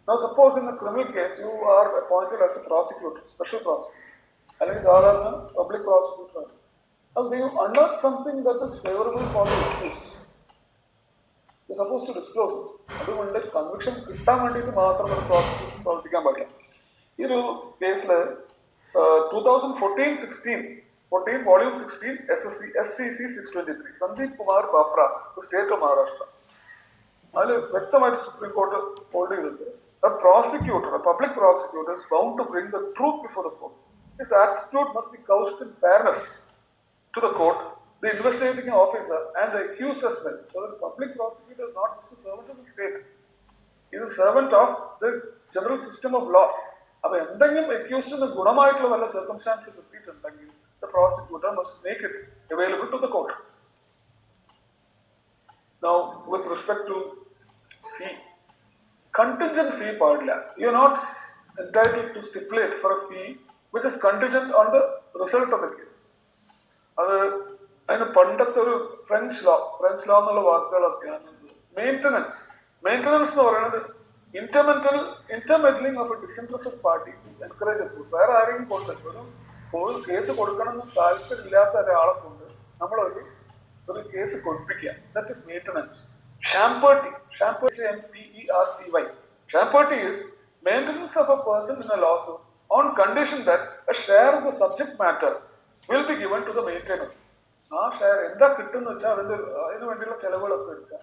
Now suppose in a criminal case you are appointed as a prosecutor, special prosecutor, അല്ലെങ്കിൽ സാധാരണ public prosecutor. Now they unearth something that is favorable for the accused. They are supposed to disclose it. അതുകൊണ്ട് conviction കിട്ടാൻ വേണ്ടിയിട്ട് മാത്രം ഒരു prosecutor പ്രവർത്തിക്കാൻ പാടില്ല. ഈ ഒരു കേസിൽ 2014 volume 16 SCC 623 Sandeep Kumar Bafna, state of Maharashtra, അതിൽ വ്യക്തമായിട്ട് സുപ്രീം കോർട്ട് ഹോൾഡ് ചെയ്തിട്ട് a prosecutor, a public prosecutor is bound to bring the truth before the court. His attitude must be couched in fairness to the court, the investigating officer and the accused as well. So the public prosecutor is not just a servant of the state, he is a servant of the general system of law. അപ്പോൾ എന്തെങ്കിലും അക്യൂസ്ഡിന് ഗുണമായിട്ടുള്ള വല്ല circumstances കിട്ടിയിട്ടുണ്ടെങ്കിൽ the prosecutor must make it available to the court. Now with respect to fee, contingent fee പാടില്ല. You are not entitled to stipulate for a fee which is contingent on the result of the case. അത് അതിന് പണ്ടത്തെ ഒരു French law എന്നുള്ള വാക്കുകളൊക്കെയാണ്. Maintenance എന്ന് പറയുന്നത് ഇന്റർമെഡ്ലിംഗ് of A disinterested party encourages. വേറെ ആരെങ്കിലും കൊണ്ട് ഒരു കേസ് കൊടുക്കണം എന്ന് താല്പര്യമില്ലാത്ത ഒരാളെ കൊണ്ട് നമ്മളൊരു കേസ് കൊടുപ്പിക്കുക, that is maintenance. Champerty, M-P-E-R-T-Y. Champerty is maintenance of a person in a lawsuit on condition that a share of the subject matter will be given to the maintainer. ആ share എന്താ കിട്ടുന്ന വെച്ചാൽ അതിന് വേണ്ടിയുള്ള ചെലവുകളൊക്കെ എടുക്കുക.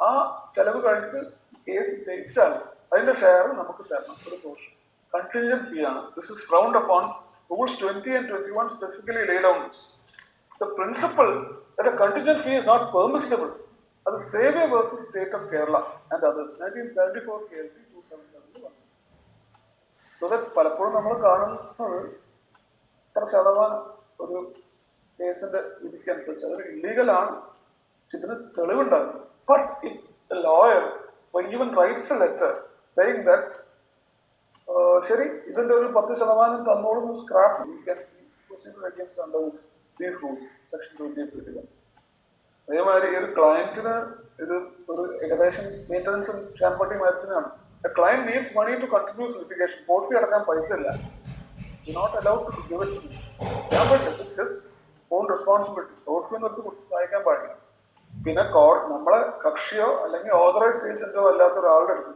ആ ചെലവ് കഴിഞ്ഞിട്ട് കേസ് ജയിച്ചാൽ അതിന്റെ ഷെയർ നമുക്ക് തരണം, ഒരു പോർഷൻ. കണ്ടിൻജന്റ് ഫീ ആണ്. This is frowned upon. Rules 20 and 21 specifically lay down this. The principle that a contingent fee is not permissible. അത് Xavier versus state of Kerala and others 1974 KLP 277 വന്നു. So that പലപ്പോഴും നമ്മൾ കാണുന്നത് എത്ര ശതമാനം ഒരു കേസിന്റെ വിധിക്കനുസരിച്ച് അതൊരു ഇല്ലീഗലാണ്, ഇതിന് തെളിവുണ്ടാകും. But if a lawyer even writes a letter saying that ശരി ഇതിന്റെ ഒരു 10% തന്നോളും scrap, you can proceed against under these rules section 28. അതേമാതിരി ഒരു ക്ലയന്റിന് ഇത് ഒരു ഏകദേശം മെയിൻ്റനൻസും ഷാമ്പട്ടി മാറ്റത്തിനാണ്. A client needs money to continues litigation. Court fee അടക്കാൻ പൈസ ഇല്ല, you not allowed to give it to champerty. It is his own responsibility. Court fee നിർത്തി സഹായിക്കാൻ പാടില്ല. പിന്നെ നമ്മളെ കക്ഷിയോ അല്ലെങ്കിൽ ഓതറൈസ്ഡ് ഏജന്റോ അല്ലാത്ത ഒരാളുടെ അടുത്ത്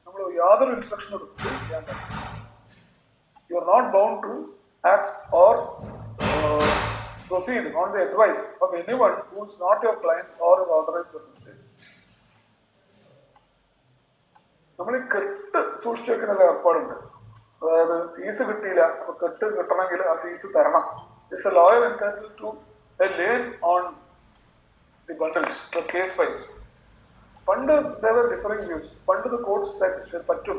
നമ്മൾ യാതൊരു ഇൻസ്ട്രക്ഷനും ചെയ്യാൻ പറ്റില്ല. You are not bound to act or proceed on the advice of anyone who is not your client or is authorized representative. നമ്മൾ ഈ കെട്ട് സൂക്ഷിച്ചു വെക്കുന്ന ഒരു ഏർപ്പാടുണ്ട്. അതായത് ഫീസ് കിട്ടിയില്ല, അപ്പൊ കെട്ട് കിട്ടണമെങ്കിൽ ആ ഫീസ് തരണം. It's a lawyer entitled to a lien on the bundles, the case files. പണ്ട് ഡിഫറിംഗ് വ്യൂസ്. പണ്ട് ദ കോർട്ട്സ് പറ്റും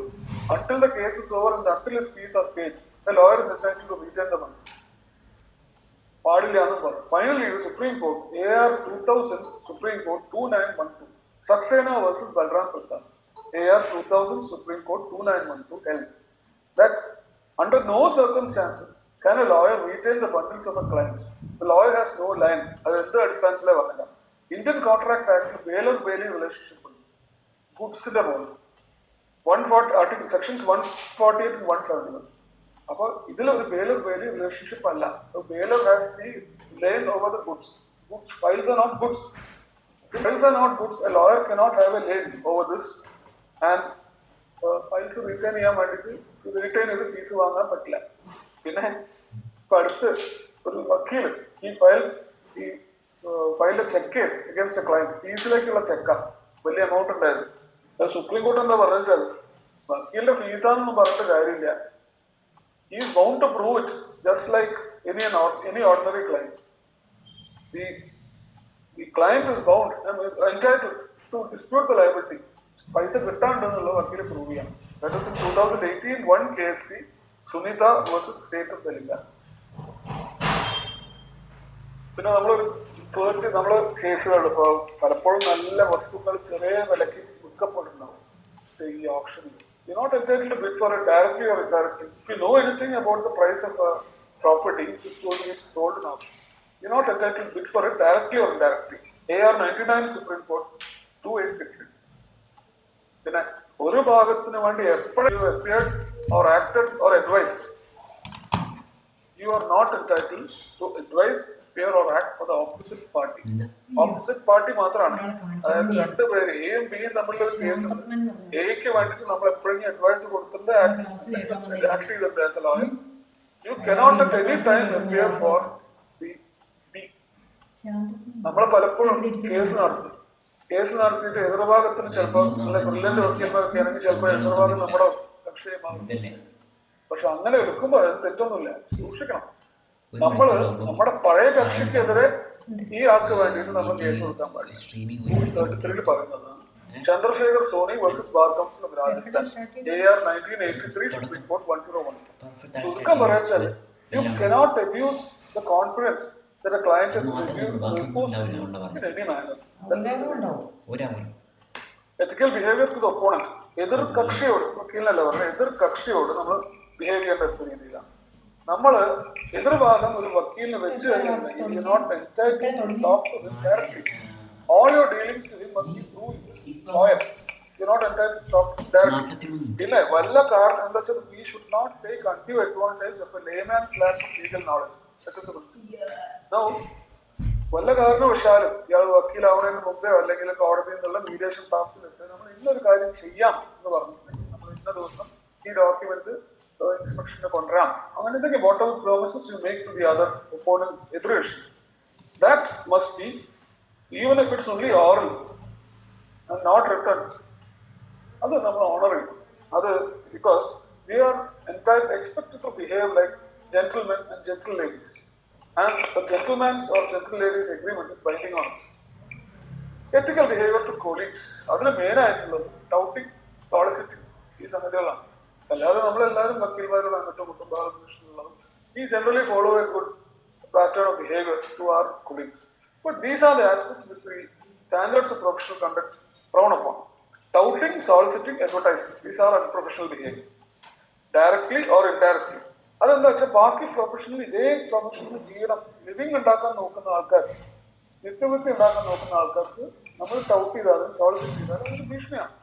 until the case is over and until his fees are paid, the lawyer is entitled to retain the money. പാടില്ല എന്ന് പറഞ്ഞു. Finally supreme court AR 2000 supreme court 2912 Saxena versus Balram Prasad AR 2000 Supreme Court 2912 held that under no circumstances can a lawyer retain the bundles of a client. The lawyer has no line. അത് എന്ത് അടിസ്ഥാനത്തിലെ പറഞ്ഞില്ല. Indian contract ആക്ടിൽ bailor bailee relationship ഉണ്ട്. ഗുഡ്സിന്റെ model 140 article sections 148 and 171. അപ്പോൾ ഇതിലൊരു bailor bailee relationship അല്ല. Bailor has the lien over the goods. Files are not goods. Files are not goods. A lawyer cannot have a lane over this and files retain ചെയ്യാൻ വേണ്ടിയിട്ട് retain ചെയ്ത് fees വാങ്ങാൻ പറ്റില്ല. പിന്നെ ഇപ്പൊ അടുത്ത് ഒരു വക്കീൽ ഈ ഫയലിന്റെ cheque case against a client, ഫീസിലേക്കുള്ള ചെക്കാ, വലിയ എമൗണ്ട് ഉണ്ടായിരുന്നു. സുപ്രീം കോർട്ട് എന്താ പറഞ്ഞാൽ വക്കീലിന്റെ ഫീസാണെന്നൊന്നും പറഞ്ഞിട്ട് കാര്യമില്ല. He is bound to prove it just like any ordinary client. The client is bound and entitled to dispute the liability. പൈസ കിട്ടാണ്ടെന്നുള്ള വക്കീല് പ്രൂവ് ചെയ്യാം. That is in 2018 1 KSC Sunitha versus state of Telangana. പിന്നെ നമ്മള് കേസുകൾ പലപ്പോഴും നല്ല വസ്തുക്കൾ ചെറിയ വിലക്ക് വിൽക്കപ്പെട്ടിട്ടുണ്ടാവും ഈ ഓപ്ഷനിൽ. You're not entitled to bid for it directly or indirectly. If you know anything about the price of a property which is going to be sold in auction, you're not entitled to bid for it directly or indirectly. AR 99 Supreme Court 2866. പിന്നെ ഒരു ഭാഗത്തിന് വേണ്ടി എപ്പോഴും appeared or acted or advised, you are not entitled to advise, appear or act for the opposite party. Opposite party മാത്രമാണ്. അതായത് രണ്ടുപേര് എയും ബിയും തമ്മിലുള്ള ഒരു കേസ് ഉണ്ട്. എക്ക് വേണ്ടിട്ട് നമ്മൾ എപ്പോഴെങ്കിലും അഡ്വൈസ് കൊടുത്തിട്ടുണ്ട് ആക്ട് ചെയ്തിട്ടുണ്ട് as A lawyer. You cannot at any time appear for the B. നമ്മൾ പലപ്പോഴും കേസ് നടത്തിയിട്ട് എതിർഭാഗത്തിന് ചിലപ്പോൾ നല്ല ബ്രില്യന്റ് വക്കീൽമാരൊക്കെ ആണെങ്കിൽ ചിലപ്പോൾ എതിർഭാഗം നമ്മുടെ കക്ഷിയമാകും. പക്ഷെ അങ്ങനെ എടുക്കുമ്പോൾ അത് തെറ്റൊന്നുമില്ല, സൂക്ഷിക്കണം. നമ്മുടെ പഴയ കക്ഷിക്കെതിരെ ഈ ആൾക്ക് വേണ്ടിയിട്ട് നമ്മൾ കേസ് കൊടുക്കാൻ പാടില്ല. 33 പറയുന്നത് Chandrashekhar Soni versus bar council of Rajasthan AR 1983 Supreme Court 101. ചുരുക്കം പറയാച്ചാൽ you cannot abuse the confidence that a client is reposed in any manner. Ethical behavior to the opponent. എതിർ കക്ഷിയോട് വക്കീലിനല്ല പറഞ്ഞത്, എതിർ കക്ഷിയോട് നമ്മൾ ബിഹേവ് ചെയ്യേണ്ട രീതിയിലാണ്. നമ്മൾ എതിർഭാഗം ഒരു വക്കീലിനെ വെച്ച് കഴിഞ്ഞാൽ not entitled to talk to him directly. All your dealings to him must be through his lawyer. You're not entitled to talk to him directly. ഇല്ല, വല്ല കാരണം എന്താ വെച്ചാൽ we should not take undue advantage of a layman's lack of legal knowledge. That is the principle. Now, വല്ല കാരണവശാലും ഇയാൾ വക്കീലാവുന്നതിന് മുമ്പേ അല്ലെങ്കിൽ കോടതിയിൽ നിന്നുള്ള മീഡിയേഷൻ ടാസ്കിലിട്ട് നമ്മൾ ഇന്നൊരു കാര്യം ചെയ്യാം എന്ന് പറഞ്ഞിട്ടുണ്ടെങ്കിൽ നമ്മൾ ഇന്ന ദിവസം ഈ ഡോക്യുമെന്റ് ഇൻസ്പെക്ഷന് കൊണ്ടുവരാം, അങ്ങനത്തെ whatever promises you make to the other opponent എതിർകക്ഷി, that must be even if it's only oral and not written. അത് നമ്മൾ ഓണർ ചെയ്യും. അത് because we are expected to behave like gentlemen and gentle ladies, and the gentleman's or gentle ladies agreement is binding on us. Ethical behavior to colleagues, അതിന് main ആയിട്ടുള്ളത് ടൗട്ടിങ്, സോളിസിറ്റിംഗ്, ഈ സംഗതികളാണ്. അല്ലാതെ നമ്മളെല്ലാവരും വക്കീൽമാരോട് അങ്ങോട്ടും ഇങ്ങോട്ടും ബാലകൃഷ്ണനുള്ളതും we generally follow a good pattern of behavior to our colleagues. But these are the aspects which the standards of professional conduct frown upon. Touting, soliciting, advertising, these are unprofessional behavior, directly or indirectly. അതെന്താ വെച്ചാൽ ബാക്കി professional ഇതേ professional ജീവിതം living ഉണ്ടാക്കാൻ നോക്കുന്ന ആൾക്കാർക്ക്, നിത്യവൃത്തി ഉണ്ടാക്കാൻ നോക്കുന്ന ആൾക്കാർക്ക് നമ്മൾ ടൗട്ട് ചെയ്താലും സോളിസിറ്റ് ചെയ്താലും അതൊരു ഭീഷണിയാണ്.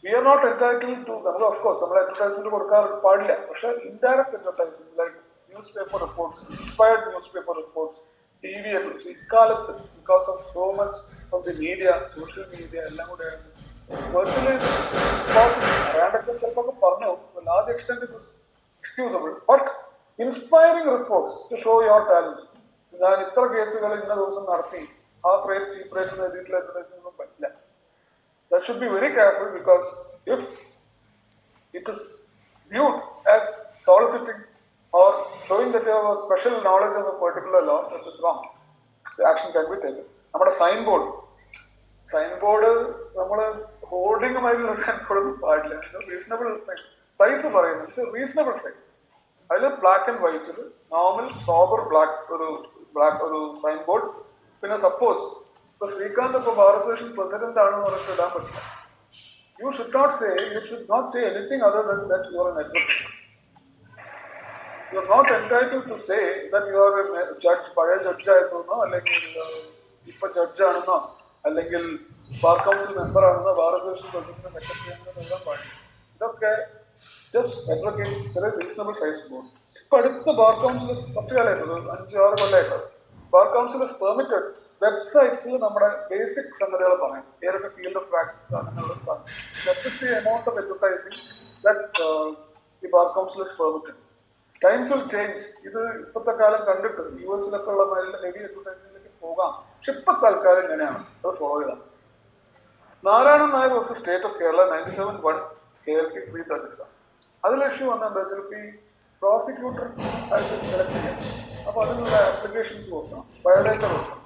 We are not entitled to, നമ്മൾ ഓഫ്കോഴ്സ് നമ്മൾ അഡ്വർടൈസ്മെന്റ് കൊടുക്കാൻ പാടില്ല, പക്ഷെ indirect advertising like newspaper reports, inspired newspaper reports, TV ഇക്കാലത്ത് because of so much of the media, social media എല്ലാം കൂടെ വെർച്വലി പോസിബിൾ. അറിയാണ്ടൊക്കെ ചിലപ്പോൾ പറഞ്ഞു large extent it excusable, but inspiring reports to show your talent. ഞാൻ ഇത്ര കേസുകൾ ഇന്ന ദിവസം നടത്തി, ഹാഫ് റേറ്റ് ചീപ്പ് റേറ്റ് എന്ന് എഴുതിയിട്ടുള്ള അഡ്വർടൈസിംഗ് ഒന്നും പറ്റില്ല. That should be very careful, because if it is viewed as soliciting or showing that you have a special knowledge of a particular law, that is wrong. The action can be taken. നമ്മുടെ sign board നമ്മൾ ഹോർഡിങ്ങുമായിട്ടുള്ള sign board ഒന്നും പാടില്ല. Reasonable size പറയുന്നത് reasonable size. അതിൽ black and വൈറ്റിൽ normal sober ഒരു sign board. പിന്നെ suppose ഇപ്പൊ ശ്രീകാന്ത് ഇപ്പൊ ബാർ അസോസിയേഷൻ പ്രസിഡന്റ് ആണെന്ന് പറഞ്ഞിട്ട് ഇടാൻ പറ്റില്ല. You should not say anything other than that you are an advocate. You are not entitled to say that you are a judge, പഴയ ജഡ്ജായിരുന്നോ അല്ലെങ്കിൽ ഇപ്പൊ ജഡ്ജാണെന്നോ അല്ലെങ്കിൽ ബാർ കൗൺസിൽ മെമ്പർ ആണെന്നോ ബാർ അസോസിയേഷൻ പ്രസിഡന്റ് സെക്രട്ടറി ആണെന്നോ എഴുതാൻ പാടില്ല. ഇതൊക്കെ just advocate reasonable size board. ഇപ്പൊ അടുത്ത ബാർ കൗൺസിലേഴ്സ് കുറച്ചു കാലമായിട്ടുള്ളൂ, 5-6 കൊല്ലമായിട്ടുള്ളത്. ബാർ കൗൺസിലേഴ്സ് പെർമിറ്റഡ് വെബ്സൈറ്റ്സിൽ നമ്മുടെ ബേസിക് സംഗതികൾ പറയാം, ഏതൊക്കെ ഫീൽഡ് ഓഫ് പ്രാക്ടീസ് അങ്ങനെയുള്ള സാധനം. Amount of advertising that the bar councillors permitted. Times will change. ഇത് ഇപ്പോഴത്തെ കാലം കണ്ടിട്ട് യുഎസിലൊക്കെ ഉള്ള ഹെവി അഡ്വർടൈസിംഗിലേക്ക് പോകാം. പക്ഷെ ഇപ്പോഴത്തെ ആൾക്കാർ ഇങ്ങനെയാണ്, അത് ഫോളോ ചെയ്താണ്. Narayanan Nair versus state of Kerala 97-1 KLP 337. അതിൽ ഇഷ്യൂ വന്ന എന്താ വെച്ചാൽ ഈ പ്രോസിക്യൂട്ടർ ആയിട്ട് സെലക്ട് ചെയ്യാം. അപ്പൊ അതിനുള്ള ആപ്ലിക്കേഷൻസ് കൊടുക്കണം, ബയോഡേറ്റ കൊടുക്കണം.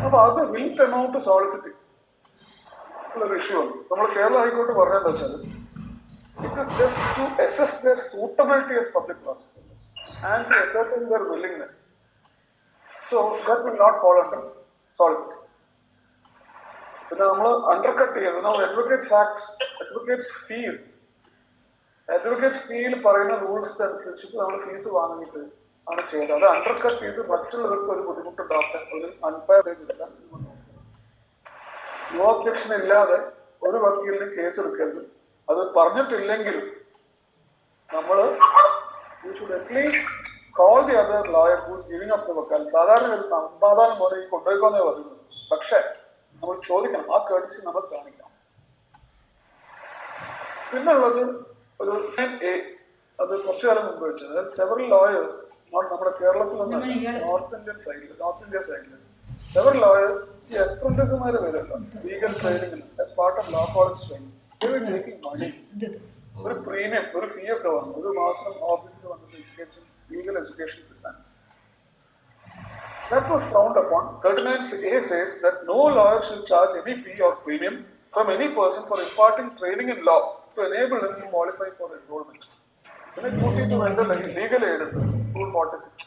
അപ്പൊ അത് വിൽ എമൗണ്ട് സോളിസിറ്റിംഗ് ഉള്ളൊരു ഇഷ്യൂ ആണ്. നമ്മൾ കേരള ഹൈക്കോർട്ട് പറഞ്ഞതെന്ന് വെച്ചാൽ it is just to assess their suitability as public prosecutors and to ascertain their willingness. So that will not fall under soliciting. പിന്നെ നമ്മൾ അണ്ടർകട്ട് ചെയ്യുന്നത് അഡ്വക്കേറ്റ്സ് ഫീയിൽ പറയുന്ന റൂൾസ് അനുസരിച്ചിട്ട് നമ്മൾ ഫീസ് വാങ്ങിയിട്ട് ആണ് ചെയ്തത്. അത് അണ്ടർകട്ട് ചെയ്ത് മറ്റുള്ളവർക്ക് ഒരു ബുദ്ധിമുട്ടുണ്ടാക്കാൻ, ഒരു അൺഫെയർ എടുക്കാൻ നോ ഒബ്ജക്ഷൻ ഇല്ലാതെ ഒരു വക്കീലിന് കേസ് എടുക്കരുത്. അത് പറഞ്ഞിട്ടില്ലെങ്കിലും നമ്മൾ you should at least call the other lawyer who's giving up the വക്കാൽ. സാധാരണ ഒരു സമാധാനം പോലെ ഈ കൊണ്ടുപോയിക്കോന്നേ പറയുന്നത്. പക്ഷെ നമ്മൾ ചോദിക്കണം, ആ കേർട്ടസി നമ്മൾ കാണിക്കണം. പിന്നുള്ളത് ഒരു അത് കുറച്ചു കാലം മുമ്പ് വെച്ചത്, അതായത് സെവറൽ ലോയേഴ്സ് നമ്മുടെ കേരളത്തിൽ നോർത്ത് ഇന്ത്യ സൈഡിൽ സെവറൽ ലോയേഴ്സ് ഈ അപ്രന്റീസുമാര് വരുമല്ലോ ലീഗൽ ട്രെയിനിങ്ങിന് as part of law college training, taking money, ഒരു പ്രീമിയം, ഒരു ഫീ ഒക്കെ വന്നു, ഒരു മാസം ഓഫീസിൽ വന്നിട്ട് എഡ്യൂക്കേഷൻ, ലീഗൽ എഡ്യൂക്കേഷൻ കിട്ടാൻ. That was frowned upon. 39A says that no lawyer should charge any fee or premium from any person for imparting training in law to enable him to qualify for enrollment. Then duty to enter legal aid, Rule 46.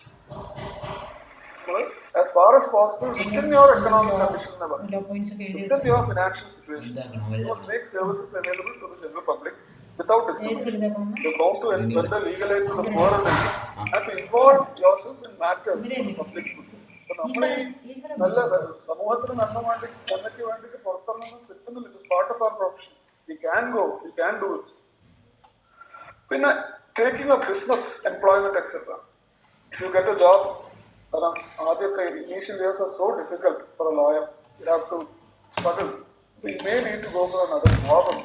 As far as possible, within your economic condition, within your financial situation, you must make services available to the general public without discrimination. You're bound to render legal aid to the poor and needy, and to involve yourself in matters of the public good. നമ്മൾ ഈ നല്ല സമൂഹത്തിന് നന്മയ്ക്ക് വേണ്ടിയിട്ട് പുറത്തുനിന്ന് കിട്ടുന്നില്ല. It is part of our profession. We can do it. പിന്നെ taking a business employment etcetera. If you get a job, കാരണം ആദ്യമൊക്കെ initial years are so difficult for a lawyer. You have to struggle. So you may need to go for another job.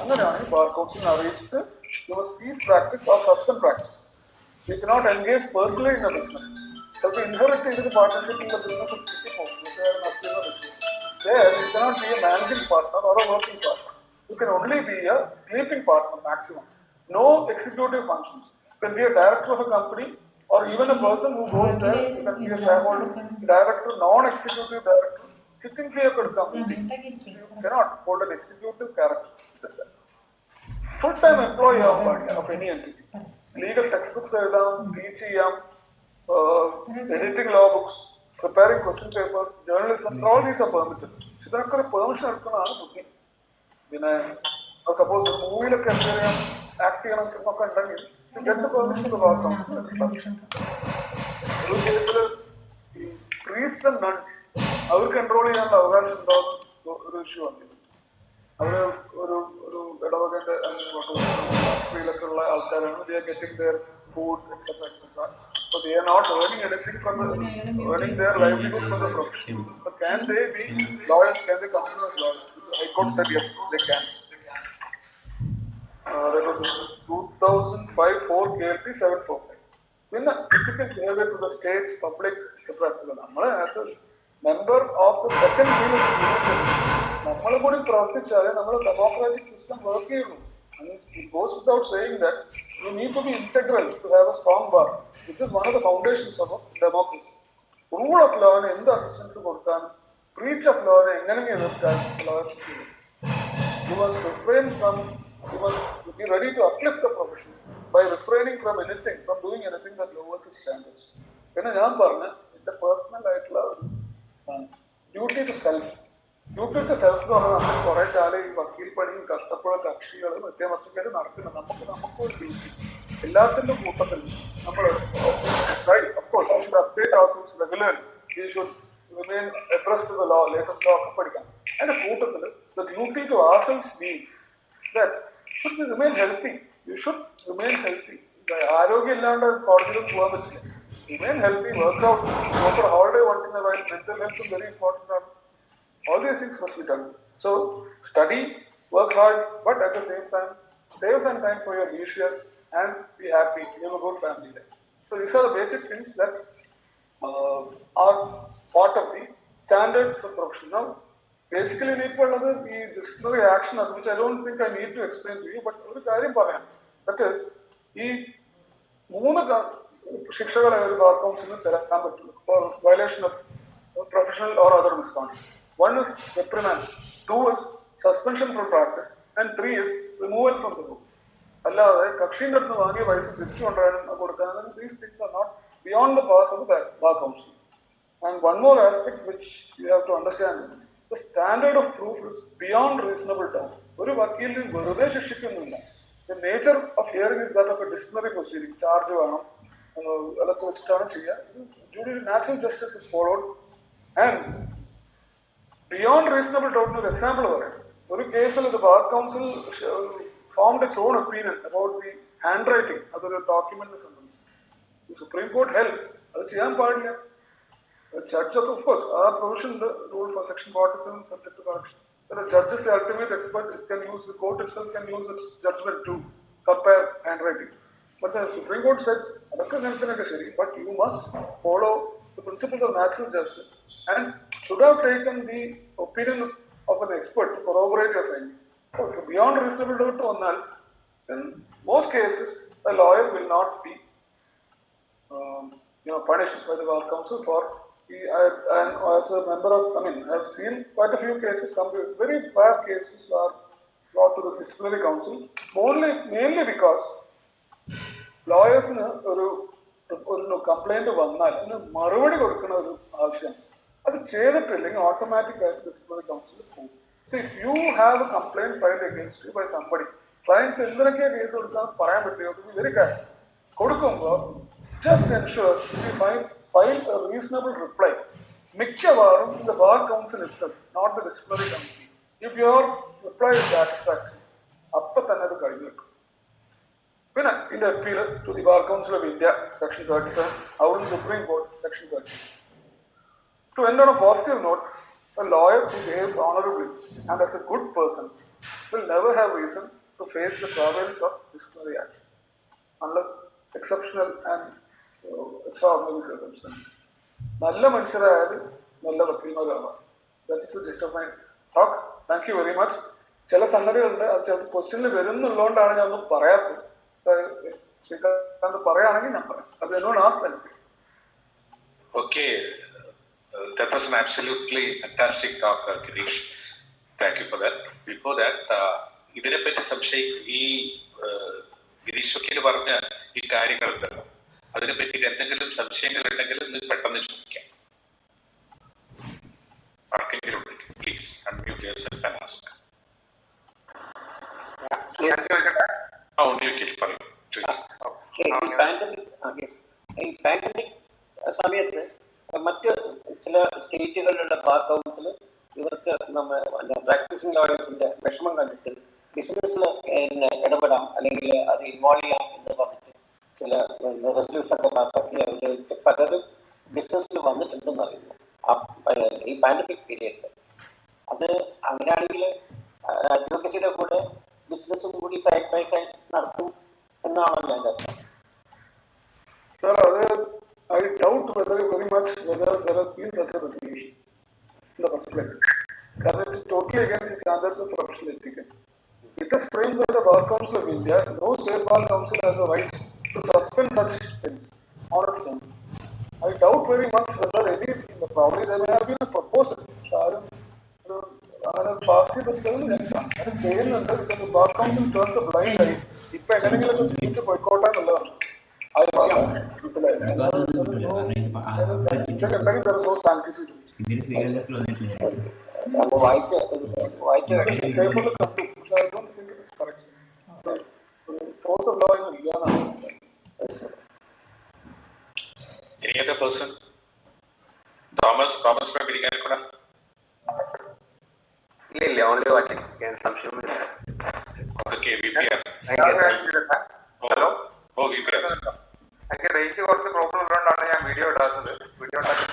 അങ്ങനെയാണെങ്കിൽ bar കൗൺസിലിനെ അറിയിച്ചിട്ട് you must cease practice or suspend practice. You cannot engage personally in a business. ചിലപ്പോൾ inherit ചെയ്തിട്ട് പാർട്ട്ണർഷിപ്പിലുള്ള business കിട്ടിപ്പോകും. നടത്തുന്ന business there you cannot be a managing partner or a working partner. You can only be a sleeping partner maximum. No executive functions. You can be a director of a company or even a person who goes there. You can be a shareholder, director, non-executive director, sitting here could come. You cannot hold an executive character. Full-time employee of any entity. Legal textbooks teach editing law books, preparing question papers, journalism, all these are permitted. So there are permission എടുക്കുന്നതാണ് ബുദ്ധി. പിന്നെ suppose മൂവിയിലൊക്കെ എന്തെങ്കിലും act ചെയ്യണമെന്നൊക്കെ ഉണ്ടെങ്കിൽ get the permission of the law council. ഒരു കേസിൽ ഈ priests and nuns അവർ control ചെയ്യാനുള്ള അവകാശം ഉണ്ടാകുന്ന ഒരു ഇഷ്യൂ ആണ്. അവര് ഒരു ഇടവകന്റെ സ്ത്രീയിലൊക്കെ ഉള്ള ആൾക്കാരാണ്. They are getting their food, etc. So they are not earning anything from earning their livelihood from the profession. But can they be lawyers? Can they continue as lawyers? The High Court said yes, they can. That was 2005-4 KLP 745. പിന്നെ typical behavior to the state, public, etc. നമ്മൾ as A member of the second wheel of university നമ്മൾ കൂടി പ്രവർത്തിച്ചാലേ നമ്മൾ democratic system work ചെയ്യുള്ളൂ. It goes without saying that you need to be integral to have a strong bar, which is one of the foundations of democracy. Rule of law എന്ത് assistance കൊടുക്കാൻ, breach of law എങ്ങനെ എതിർക്കാൻ you must refrain from, you must be ready to uplift the profession by refraining from anything, from doing anything that lowers its standards. പിന്നെ ഞാൻ പറഞ്ഞ എൻ്റെ personal ആയിട്ടുള്ള duty to self, duty to self എന്ന് പറഞ്ഞാൽ നമ്മൾ കുറെ കാലം ഈ വക്കീൽ പണിയും കഷ്ടപ്പെടുന്ന കക്ഷികൾ മറ്റേമൊക്കെ നടക്കുന്നത്. നമുക്കൊരു ഡ്യൂട്ടി എല്ലാത്തിൻ്റെ കൂട്ടത്തിൽ നമ്മൾ update ourselves regularly. We should remain abreast to the law, latest law ഒക്കെ പഠിക്കാം. അതിന്റെ കൂട്ടത്തിൽ the duty to ourselves means that should we remain healthy. You should remain healthy. ആരോഗ്യം ഇല്ലാണ്ട് കോടതിയിലും പോകാൻ പറ്റില്ല. Remain healthy, work out, go for a holiday once in a while. Mental health is very important. All these things must be done. So study, work hard, but at the same time save some time for your leisure and be happy. You have a good family life. So these are the basic things that are part of the standards of profession. Now, basically, the disciplinary action, which I don't think I need to explain to you, but that is, മൂന്ന് ശിക്ഷകളെ ഒരു bar കൗൺസിലിന് തരാൻ പറ്റുള്ളൂ for violation of professional or other misconduct. One is reprimand, 2 is suspension from practice, and 3 is removal from the books. അല്ലാതെ കക്ഷിന്റെ അടുത്ത് വാങ്ങിയ പൈസ തിരിച്ചു കൊണ്ടുവരാനും കൊടുക്കാനും these things are not beyond the powers of the bar council. And one more aspect which you have to understand is the standard of proof is beyond reasonable doubt. ഒരു വക്കീലിന് വെറുതെ ശിക്ഷിക്കുന്നില്ല. The nature of hearing is that of a disciplinary proceeding. Charge വേണം, അതൊക്കെ വെച്ചിട്ടാണ് ചെയ്യുക. Judicial natural justice is followed. And beyond reasonable doubt, ഒരു example പറയാം. ഒരു കേസിൽ the bar council formed its own opinion about the handwriting. അതൊരു ഡോക്യുമെന്റിനെ സംബന്ധിച്ച് the Supreme Court held അത് ചെയ്യാൻ പാടില്ല. Judges, of course, are provision the rule for section 47 subject to correction. The judge is the ultimate expert. It can use, the court itself can use its judgment to compare handwriting. But the Supreme Court said, but you must follow the principles of natural justice and should have taken the opinion of an expert to corroborate your finding. So, beyond reasonable doubt on that, in most cases, a lawyer will not be punished by the bar council for. And as a member of, I've seen quite a few cases come to, very rare cases are brought to the disciplinary council, mainly because lawyers ഒരു complaint വന്നാൽ അതിന് മറുപടി കൊടുക്കുന്ന ഒരു ആവശ്യം അത് ചെയ്തിട്ടില്ലെങ്കിൽ automatic ആയിട്ട് ഡിസിപ്ലിനറി കൗൺസിലിൽ പോകും. So if you have a complaint filed against you by somebody, clients എന്തിനൊക്കെയാണ് കേസ് കൊടുക്കാൻ പറയാൻ പറ്റുമോ വെരി കാര്യം കൊടുക്കുമ്പോൾ just ensure you file a reasonable reply. മിക്കവാറും the bar council itself, not the disciplinary committee. If your reply is satisfactory, അപ്പം തന്നെ അത് കഴിഞ്ഞു കിട്ടും. പിന്നെ ഇതിന്റെ appeal to the Bar Council of India, section 37, out of the Supreme Court, section 30. To end on a positive note, a lawyer who behaves honorably and as a good person will never have reason to face the problems of disciplinary action, unless exceptional and extraordinary circumstances. നല്ല മനുഷ്യരായാലും നല്ല വക്കീൽമാരാവാം. That is the gist of my talk. Thank you very much. ചില സംഗതികളുണ്ട്, അത് ചില ക്വസ്റ്റ്യനിൽ വരുന്നുള്ളതുകൊണ്ടാണ് ഞാൻ ഒന്നും പറയാത്തത്. ശ്രീകാന്ത് പറയുകയാണെങ്കിൽ ഞാൻ പറയാം. അത് എന്നോട് ആസ്തനുസരിച്ച്. Okay, that was an absolutely fantastic talk, Girish. Thank you for that. Before that, ഇതിനെപ്പറ്റി ഈ ഗിരീഷ് വക്കീൽ പറഞ്ഞ ഈ കാര്യങ്ങളുണ്ടല്ലോ, അതിനെപ്പറ്റി എന്തെങ്കിലും സംശയങ്ങൾ ഉണ്ടെങ്കിൽ പെട്ടെന്ന് ചോദിക്കാം. ആർക്കെങ്കിലും ഉണ്ടെങ്കിൽ please unmute yourself and ask. ഈ പാൻഡമിക് സമയത്ത് മറ്റ് ചില സ്റ്റേറ്റുകളിലുള്ള ബാർ കൗൺസിൽ ഇവർക്ക് പ്രാക്ടീസിംഗ് ലോയേഴ്സിന്റെ വിഷമം കണ്ടിട്ട് ബിസിനസ്സിൽ ഇടപെടാം അല്ലെങ്കിൽ അത് ഇൻവോൾവ് ചെയ്യാം എന്ന് പറഞ്ഞിട്ട് ചില റെസല്യൂഷനൊക്കെ പാസ്സാക്കി അവർ പലരും ബിസിനസ്സിൽ വന്നിട്ടുണ്ടെന്ന് അറിയുന്നു ഈ പാൻഡമിക് പീരിയഡിൽ. അത് അങ്ങനെയാണെങ്കിൽ അഡ്വക്കസിയുടെ കൂടെ ബിസിനസ്സും കൂടി സൈഡ് ബൈ സൈഡ് നടത്തും എന്നാണല്ലോ എൻ്റെ അർത്ഥം. Sir, I doubt very much whether there has been such a resolution in the first place. Because it is totally against the standards of professional etiquette. It is framed by the Bar Council of India. No state bar council has a right to suspend such things on its own. I doubt very much whether probably there may have been a proposal. അങ്ങനെ pass ചെയ്തിട്ടുണ്ടെന്ന് ഞാൻ ചെയ്യുന്നുണ്ട്. Bar council turns a blind eye. ഇപ്പൊ എങ്ങനെയെങ്കിലും ജീവിച്ച് പോയിക്കോട്ടെ എന്നുള്ളതാണ്. Force of law ഇല്ലാന്നാണ്. Any other person? Thomas from Pirikanakuda? ഇല്ല ഓൺലി വാച്ചിങ്. സംശയമൊന്നുമില്ല. Okay, VPR. ഹലോ. VPR. എനിക്ക് റേഞ്ച് കുറച്ച് പ്രോബ്ലം ഉള്ളതുകൊണ്ടാണ് ഞാൻ വീഡിയോ ഇടാത്തത്. വീഡിയോ ഉണ്ടാക്കി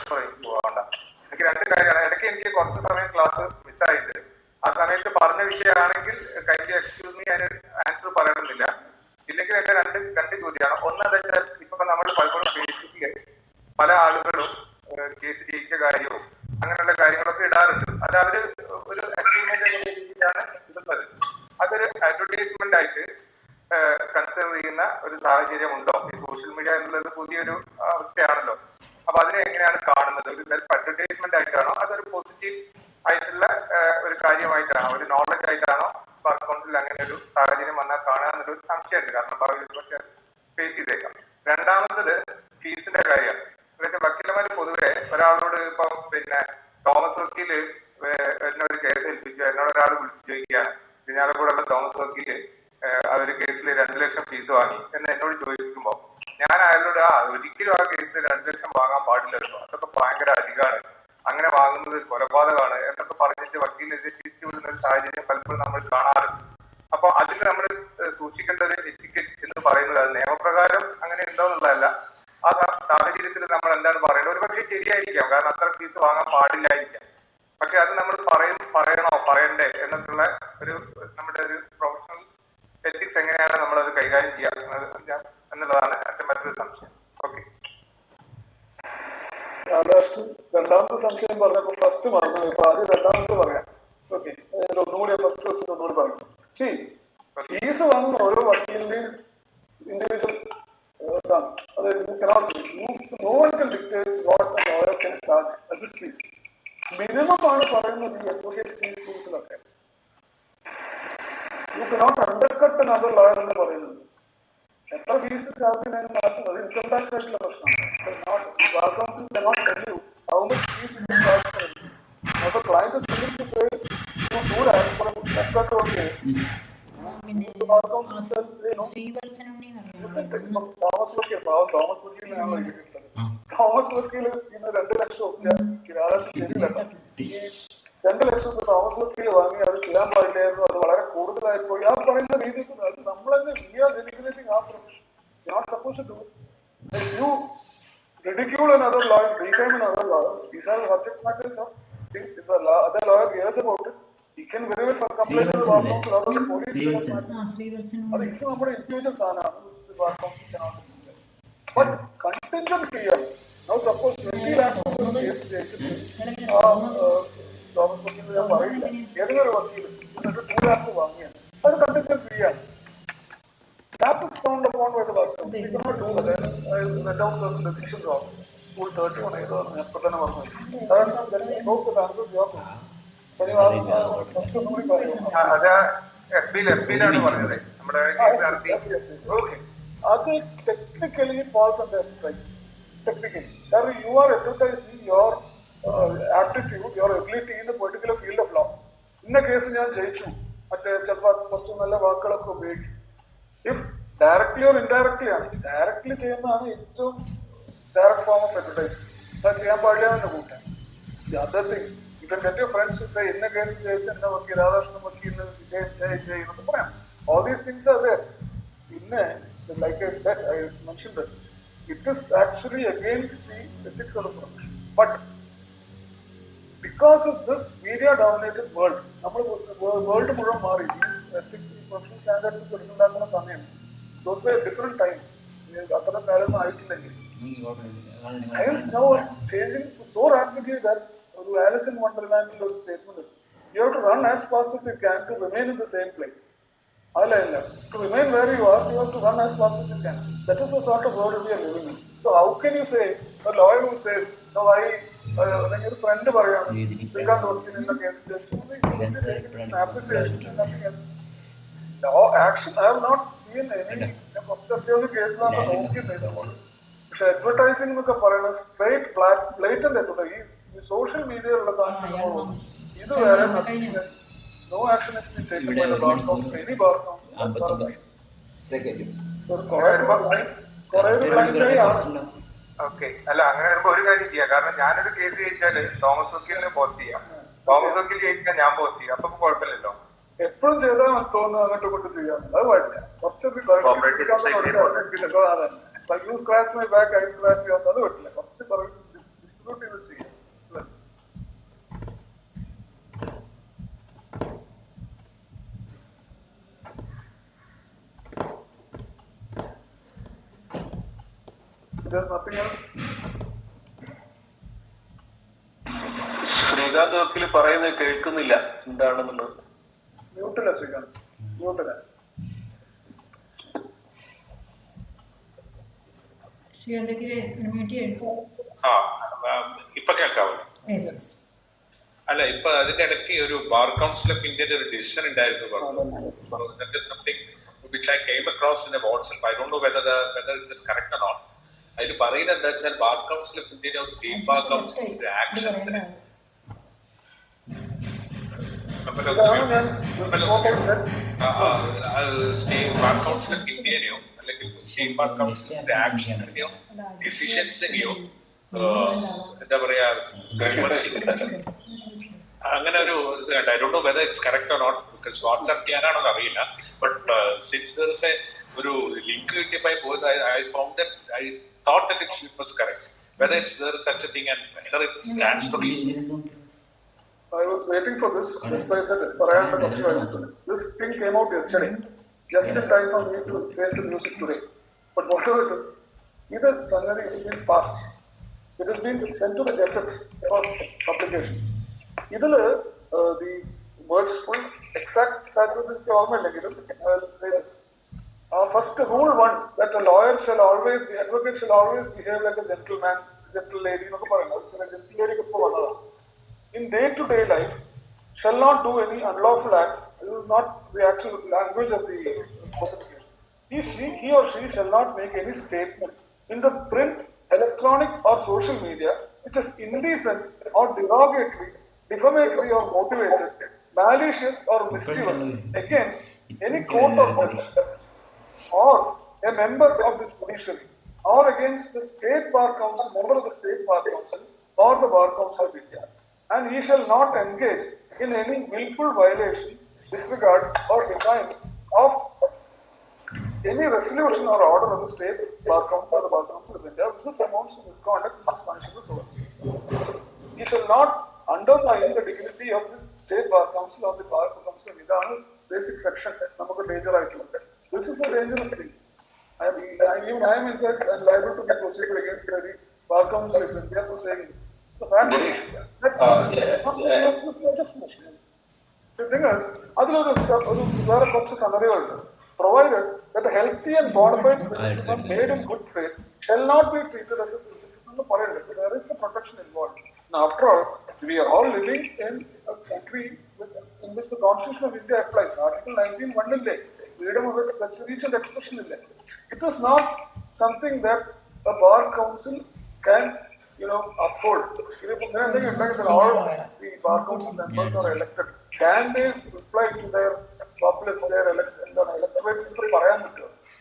പോകണ്ട. എനിക്ക് രണ്ട് കാര്യമാണ്. ഇടയ്ക്ക് എനിക്ക് കുറച്ച് സമയം ക്ലാസ് മിസ്സായിട്ട് ആ സമയത്ത് പറഞ്ഞ വിഷയമാണെങ്കിൽ കൈൻഡ്ലി എക്സ്ക്യൂസ് മീ, അതിന് ആൻസർ പറയണമെന്നില്ല. ഇല്ലെങ്കിൽ എന്റെ രണ്ട് ചോദ്യമാണ്. ഒന്നെന്താ വെച്ചാൽ ഇപ്പൊ നമ്മൾ പലപ്പോഴും ഫേസ്ബുക്കിൽ പല ആളുകളും കേസ് ജയിച്ച കാര്യവും അങ്ങനെയുള്ള കാര്യങ്ങളൊക്കെ ഇടാറുണ്ട്. അത് അവര് ഒരു അച്ചീവ്മെന്റ് എന്ന രീതിയിലാണ് ഇടുന്നത്. അതൊരു അഡ്വർടൈസ്മെന്റ് ആയിട്ട് കൺസിഡർ ചെയ്യുന്ന ഒരു സാഹചര്യം ഉണ്ടോ? ഈ സോഷ്യൽ മീഡിയ എന്നുള്ളത് പുതിയൊരു അവസ്ഥയാണല്ലോ. അപ്പൊ അതിനെ എങ്ങനെയാണ് കാണുന്നത്? ഒരു സെൽഫ് അഡ്വർടൈസ്മെന്റ് ആയിട്ടാണോ അതൊരു പോസിറ്റീവ് ആയിട്ടുള്ള ഒരു കാര്യമായിട്ടാണോ, ഒരു നോളജ് ആയിട്ടാണോ ബാർ കൗൺസിൽ അങ്ങനെ ഒരു സാഹചര്യം വന്നാൽ കാണുക എന്നുള്ളൊരു സംശയമുണ്ട്. കാരണം ഭാവിയിൽ പക്ഷെ ഫേസ് ചെയ്തേക്കാം. രണ്ടാമത്തത് ഫീസിന്റെ കാര്യം. വക്കീലന്മാര് പൊതുവെ ഒരാളോട് ഇപ്പം തോമസ് വക്കീല് എന്നൊരു കേസ് ഏൽപ്പിച്ചു, എന്നോട് ഒരാൾ വിളിച്ചു ചോദിക്കുകയാണ്, ഇരിഞ്ഞാലക്കുടയുള്ള തോമസ് വക്കീല് അവര് കേസിൽ 2 ലക്ഷം ഫീസ് വാങ്ങി എന്ന് എന്നോട് ചോദിക്കുമ്പോ ഞാൻ അയാളോട് ഒരിക്കലും ആ കേസിൽ 2 ലക്ഷം വാങ്ങാൻ പാടില്ലല്ലോ, അതൊക്കെ ഭയങ്കര അധികമാണ്, അങ്ങനെ വാങ്ങുന്നത് കൊലപാതകമാണ് എന്നൊക്കെ പറഞ്ഞിട്ട് വക്കീലിനെതിരെ തിരിച്ചു വിടുന്ന ഒരു സാഹചര്യം പലപ്പോഴും നമ്മൾ കാണാറുണ്ട്. അപ്പൊ അതിൽ നമ്മൾ സൂക്ഷിക്കേണ്ട ഒരു എറ്റിക്കറ്റ് എന്ന് പറയുന്നത് അത് നിയമപ്രകാരം അങ്ങനെ ഉണ്ടോന്നുള്ളതല്ല. ആ സാഹചര്യത്തിൽ നമ്മൾ എന്താണ് പറയേണ്ടത്? ഒരു പക്ഷേ ശരിയായിരിക്കാം, കാരണം അത്ര ഫീസ് വാങ്ങാൻ പാടില്ലായിരിക്കാം. പക്ഷെ അത് നമ്മൾ പറയണോ പറയണ്ടേ എന്നൊക്കെയുള്ള ഒരു നമ്മുടെ ഒരു പ്രൊഫഷണൽ എത്തിക്സ് എങ്ങനെയാണ് നമ്മളത് കൈകാര്യം ചെയ്യുക എന്നുള്ളതാണ് എന്റെ മറ്റൊരു സംശയം. ഓക്കെ. രണ്ടാമത്തെ സംശയം പറഞ്ഞപ്പോ ഫസ്റ്റ് പറഞ്ഞു, ഇപ്പൊ ആദ്യം രണ്ടാമത്തെ പറയാം. ഓക്കെ, ഒന്നുകൂടി ഫസ്റ്റ് ക്വസ്റ്റ്യൻ ഒന്നുകൂടി പറഞ്ഞു. ഫീസ് വാങ്ങുന്ന ഓരോ വക്കീലിന്റെയും individual no one can dictate what a lawyer can charge as his fees. Minimum ആണ് പറയുന്നത് ഈ അഡ്വക്കേറ്റ് ഫീസ് റൂൾസിലൊക്കെ. You cannot undercut another lawyer എന്ന് പറയുന്നത്. എത്ര ഫീസ് ചാർജ് ചെയ്യുന്നതിന് മാറ്റം അത് ഇൻകം ടാക്സ് ആയിട്ടുള്ള പ്രശ്നമാണ്. Bar council cannot tell you how much fees you can charge for it. Now the client is willing to pay 2 lakhs for a haircut or case. Thomas വക്കീല് ഇന്ന് 2 ലക്ഷം ശരിയല്ല. 2 ലക്ഷം Thomas വക്കീല് വാങ്ങി അത് ചെയ്യാൻ പാടില്ലായിരുന്നു, അത് വളരെ കൂടുതലായി പോയി. ആ പറയുന്ന രീതിയിൽ നമ്മൾ തന്നെ you ridicule another lawyer, defame another lawyer. These are the subject matters of things. If the other lawyer hears about it, he can very well complain to the bar council or the police. അത് ഇത് നമ്മുടെ individual സാധനമാണ്. But contingent fee. Now suppose 20 lakhs case ജയിച്ചിട്ട് Thomas വക്കീൽ ഞാൻ പറയില്ല, ഏതെങ്കിലും ഒരു വക്കീൽ 2 lakhs വാങ്ങിയാണ്, അത് contingent fee ആണ്. That is found upon by the bar council. We cannot do that. I read out certain decisions of Rule 31 ഏതോ ഞാൻ ഇപ്പൊ തന്നെ പറഞ്ഞു. അത് എഫ്ബിയിലാണ് പറഞ്ഞത് നമ്മുടെ കേസ് നടത്തി. Okay. അത് technically falls under advertising. Technically. Because you are advertising your aptitude, your ability in a particular field of law. ഇന്ന കേസ് ഞാൻ ജയിച്ചു, മറ്റേ ചിലപ്പോൾ കുറച്ച് നല്ല വാക്കുകളൊക്കെ ഉപയോഗിക്കും. If directly or indirectly ആണ്, ഡയറക്ട്ലി ചെയ്യുന്നതാണ് ഏറ്റവും ഡയറക്റ്റ് ഫോം ഓഫ് അഡ്വർടൈസിംഗ്. അത് ചെയ്യാൻ പാടില്ല എന്ന് കൂട്ടാൻ. The other thing, you can get your friends to say, ഇന്ന കേസ് ജയിച്ച എന്ന വക്കീൽ രാധാകൃഷ്ണൻ വക്കീലിന് വിജയിച്ചെന്ന് പറയാം. All these things are there. പിന്നെ like I said, I mentioned that it is actually against the ethics of the profession. But because of this media-dominated world, നമ്മുടെ world മുഴുവൻ മാറി. These ethics, professional standards ഉണ്ടാക്കുന്ന സമയം, those were different times. അത്ര കാലം ആയിട്ടില്ലെങ്കിൽ. I am now changing so rapidly that Alice in Wonderland is a statement. You have to run as fast as you can to remain in the same place. To remain where you are, you have to run as fast as you can. That is the sort of world we are living in. So how can you say, a lawyer who says, no, when your friend they can't work in the case, appreciation and nothing else. No action, I have not seen any case law. പക്ഷെ advertising എന്നൊക്കെ പറയുന്നത് straight ബ്ലേറ്റന്റ് ഈ social മീഡിയയിലുള്ള സാധനങ്ങൾ ഇത് വേറെ no action is been taken by the bar council any bar council. Okay, അല്ല അങ്ങനെ വരുമ്പോ ഒരു കാര്യം ചെയ്യാം. കാരണം ഞാനൊരു കേസ് ജയിച്ചാല് തോമസ് വക്കീലിനെ പോസ്റ്റ് ചെയ്യാം, തോമസ് വക്കീൽ ജയിക്കാൻ ഞാൻ പോസ്റ്റ് ചെയ്യാം, അപ്പൊ കുഴപ്പമില്ലല്ലോ. എപ്പോഴും ചെയ്താൽ തോന്നുന്നു അങ്ങോട്ട് കൊണ്ട് ചെയ്യാം, അത് പാടില്ല. കുറച്ചൊക്കെ you scratch my back I scratch yours, അത് പറ്റില്ല. കുറച്ച് ഡിസ്ട്രിബ്യൂട്ട് ചെയ്ത് ചെയ്യാം. Nothing else. ശ്രീകാന്ത് വക്കീൽ പറയുന്നത് കേൾക്കുന്നില്ല, എന്താണെന്നുള്ളത്. മ്യൂട്ടില്ല ശ്രീകാന്ത്, മ്യൂട്ടില്ല. ഇപ്പൊ കേൾക്കാവോ? അല്ല, ഇപ്പൊ അതിന്റെ ഇടയ്ക്ക് ഒരു ബാർ കൗൺസിൽ ഓഫ് ഇന്ത്യയുടെ ഒരു ഡിസിഷൻ ഉണ്ടായിരുന്നു പറഞ്ഞു. Something which I came across in a WhatsApp. I don't know whether it is correct or not. അതിൽ പറയുന്നത് എന്താ വെച്ചാൽ ബാർ കൗൺസിൽ ഓഫ് ഇന്ത്യയുടെ സ്റ്റേറ്റ് ബാർ കൗൺസിലിന്റെ ആക്ഷൻസിന് ബാർ കൗൺസിൽ ഓഫ് ഇന്ത്യനെയോ അല്ലെങ്കിൽ സ്റ്റേറ്റ് ബാർ കൗൺസിലിന്റെ ആക്ഷൻസിനെയോ ഡിസിഷൻസിനെയോ എന്താ പറയാ അങ്ങനെ ഒരു I don't know whether it's correct or not, because WhatsApp ചെയ്യാനാണോ അറിയില്ല. ബട്ട് സിൻസ് ദർ ഇസ് ഒരു ലിങ്ക് കിട്ടിയപ്പോൾ I found that I thought that it was correct. Whether there is such a thing and whether it stands to reason. I was waiting for this. I said, this thing came out yesterday, just in time for me to face the music today. But whatever it is, either Sangali has been passed, it has been sent to the Gazette for publication. Either the words full exact statute is government negative. First rule one, that a lawyer shall always, the advocate shall always behave like a gentleman, gentle lady. Gentle lady in day-to-day life shall not do any unlawful acts. This is not the actual language of the specification. He or she shall not make any statement in the print, electronic or social media which is indecent or derogatory, defamatory or motivated, malicious or mischievous against any court or judge, or a member of the judiciary, or against the state bar council, member of the state bar council, or the bar council of India, and he shall not engage in any willful violation, disregard, or defiance of any resolution or order of the state bar council or the bar council of India, which amounts to misconduct and is punishable so. He shall not undermine the dignity of this state bar council or the bar council of India. Basic section, namukku danger aayittunde. This is a dangerous thing. I am in fact liable to be prosecuted against the bar council of India for saying this. The fact is that legislation. The thing is, there are scenarios. Provided that a healthy and bona fide criticism made in good faith shall not be treated as a criticism of foreign. So there is a protection involved. Now, after all, we are all living in a country in which the Constitution of India applies. Article 19(1) in freedom of speech and expression in there. It is not something that a bar council can, uphold. All the bar council members are elected. Can they reply to their populace, their electorate?